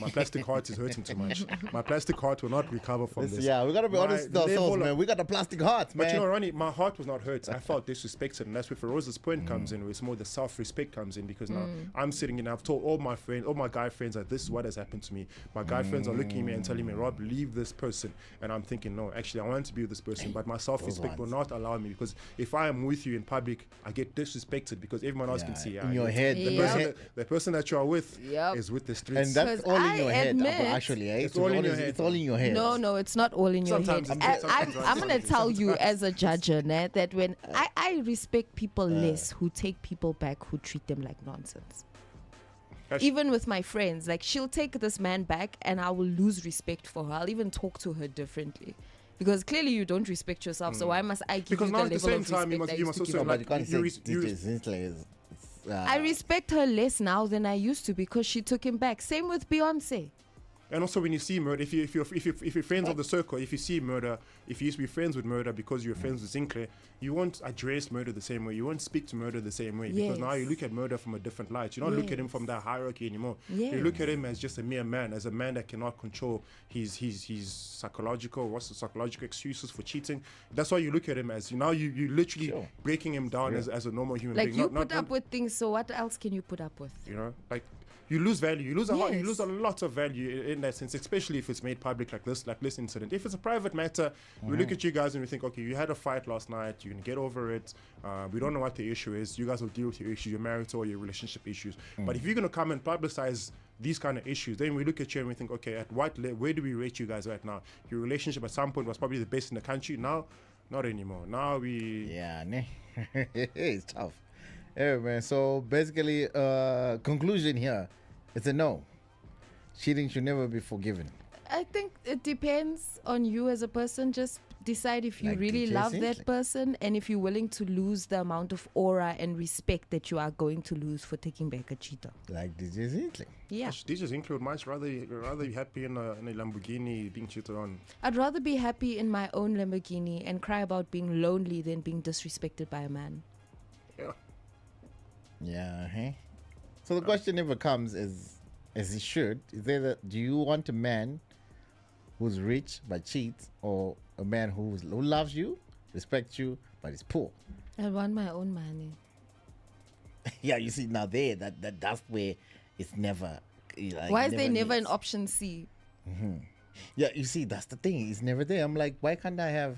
my plastic heart is hurting too much. My plastic heart will not recover from this. Yeah, we got to be honest with ourselves, man. We got the plastic heart, man. But you know, Ronnie, my heart was not hurt. I felt disrespected, and that's where Feroza's point comes in, where it's more the self-respect comes in, because now I'm sitting and I've told all my friends, all my guy friends, that this is what has happened to me. My guy friends are looking at me and telling me, Rob, leave this person. And I'm thinking, no, actually, I want to be with this person, but my self-respect will not allow me, because if I am with you in public, I get disrespected because everyone else can see. In your head. The person that you are with is with the streets. And that's all in your head. Actually, it's all in your head. It's all in your head. No, it's not all in your head. I'm going to tell you as a judge, that when I respect people less who take people back, who treat them like nonsense. Even with my friends, like, she'll take this man back and I will lose respect for her. I'll even talk to her differently. Because clearly you don't respect yourself, so why must I give you the level of respect? Because now at the same time, you must also... But you can't say I respect her less now than I used to, because she took him back. Same with Beyonce. And also, when you see murder, if you're friends of the circle, if you see murder, if you used to be friends with murder because you're friends with Sinclair, you won't address murder the same way. You won't speak to murder the same way, because now you look at murder from a different light. You don't look at him from that hierarchy anymore. You look at him as just a mere man, as a man that cannot control his psychological excuses for cheating. That's why you look at him as, now you literally breaking him down as a normal human being. Like, you put up with things, so what else can you put up with? You know, like, you lose value. You lose a lot of value in that sense, especially if it's made public like this incident. If it's a private matter, we look at you guys and we think, okay, you had a fight last night, you can get over it. We don't know what the issue is. You guys will deal with your issues, your marital or your relationship issues. But if you're going to come and publicize these kind of issues, then we look at you and we think, okay, where do we rate you guys right now? Your relationship at some point was probably the best in the country. Now, not anymore. Now we... Yeah, it's tough. Yeah, man. So basically, conclusion here, it's a no. Cheating should never be forgiven. I think it depends on you as a person. Just decide if you really love that person, and if you're willing to lose the amount of aura and respect that you are going to lose for taking back a cheater. Like DJ Zintle. Yeah. DJ Zintle would much rather be happy in a Lamborghini being cheated on. I'd rather be happy in my own Lamborghini and cry about being lonely than being disrespected by a man. Yeah. Yeah, So the question never comes as it should. Is either, do you want a man who's rich but cheats, or a man who loves you, respects you, but is poor? I want my own money. Yeah, you see, now that's where it's never... Like, why is there never an option C? Yeah, you see, that's the thing. It's never there. I'm like, why can't I have...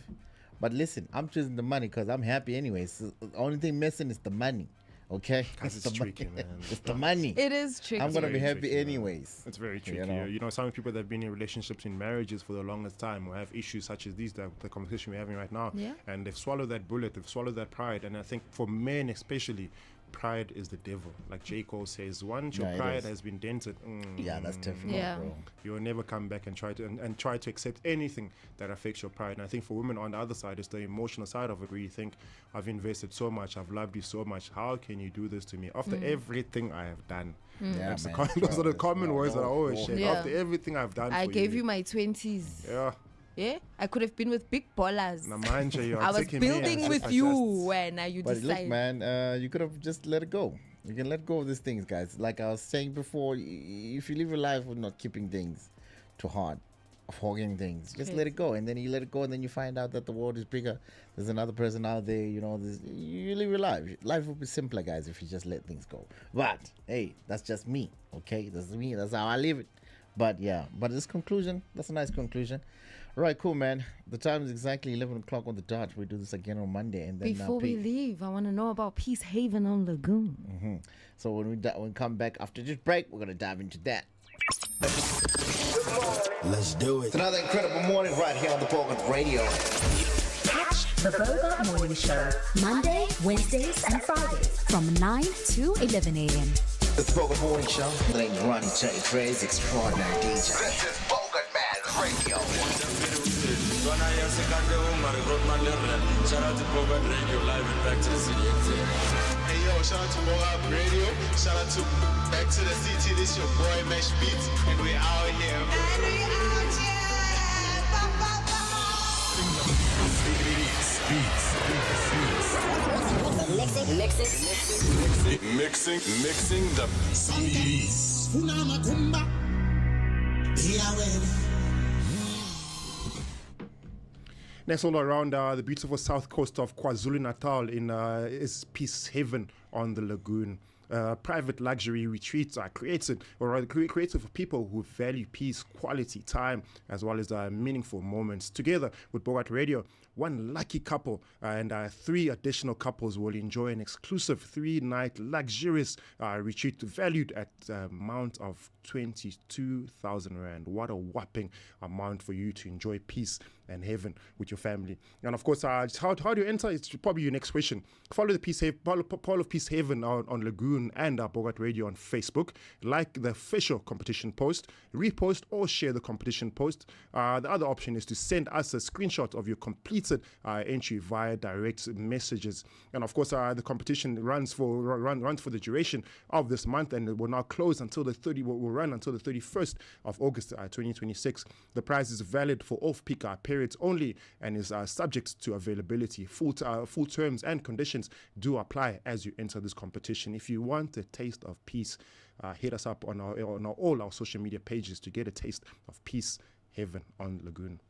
But listen, I'm choosing the money because I'm happy anyways. So the only thing missing is the money. Okay, Guys, it's tricky, man. It's the money. It is tricky. I'm gonna be happy tricky, anyways. It's very tricky. You know, some people that have been in relationships, in marriages for the longest time, or have issues such as these, the conversation we're having right now, and they've swallowed that bullet, they've swallowed that pride. And I think for men especially, pride is the devil. Like J. Cole says, once your pride has been dented, that's difficult, bro. You'll never come back and try to accept anything that affects your pride. And I think for women on the other side, it's the emotional side of it, where you think, I've invested so much, I've loved you so much, how can you do this to me after everything I have done? Those are the common words that I always share. After everything I've done, I gave you my 20s. Yeah, I could have been with big ballers. I was building with you when you but decided. Look, man, you could have just let it go. You can let go of these things, guys. Like I was saying before, if you live your life with not keeping things too hard, of hogging things, just let it go. And then you let it go, and then you find out that the world is bigger. There's another person out there, you live your life. Life would be simpler, guys, if you just let things go. But, hey, that's just me, okay? That's me. That's how I live it. But, this conclusion, that's a nice conclusion. Right, cool, man. The time is exactly 11 o'clock on the dot. We do this again on Monday. And then before we leave, I want to know about Peace Haven on Lagoon. So when we come back after this break, we're going to dive into that. Let's do it. It's another incredible morning right here on the Bogart Radio. Catch the Bogart Morning Show Monday, Wednesdays, and Fridays from 9 to 11 a.m. It's the Bogart Morning Show. The name's Ronnie J. Crazy Extraordinary DJ. This is Bogart Man Radio. Shout out to Bogart Radio, live and back to the city. Hey yo, shout out to Bogart Radio. Shout out to Back to the City. This your boy Mesh Beats, and we out here. And we out here. Mixing the beats. Next, all around the beautiful south coast of KwaZulu-Natal is Peace Haven on the lagoon. Private luxury retreats are created for people who value peace, quality time, as well as meaningful moments. Together with Bogart Radio, one lucky couple and 3 additional couples will enjoy an exclusive 3-night luxurious retreat valued at the amount of 22,000 Rand. What a whopping amount for you to enjoy peace and heaven with your family. And of course, how do you enter? It's probably your next question. Follow of Peace Haven on Lagoon and Bogart Radio on Facebook. Like the official competition post, repost or share the competition post. The other option is to send us a screenshot of your completed entry via direct messages. And of course, the competition runs for the duration of this month, and it will now close until will run until the 31st of August 2026. The prize is valid for off-peak periods only and is subject to availability. Full terms and conditions do apply as you enter this competition. If you want a taste of peace, hit us up on all our social media pages to get a taste of Peace Haven on Lagoon.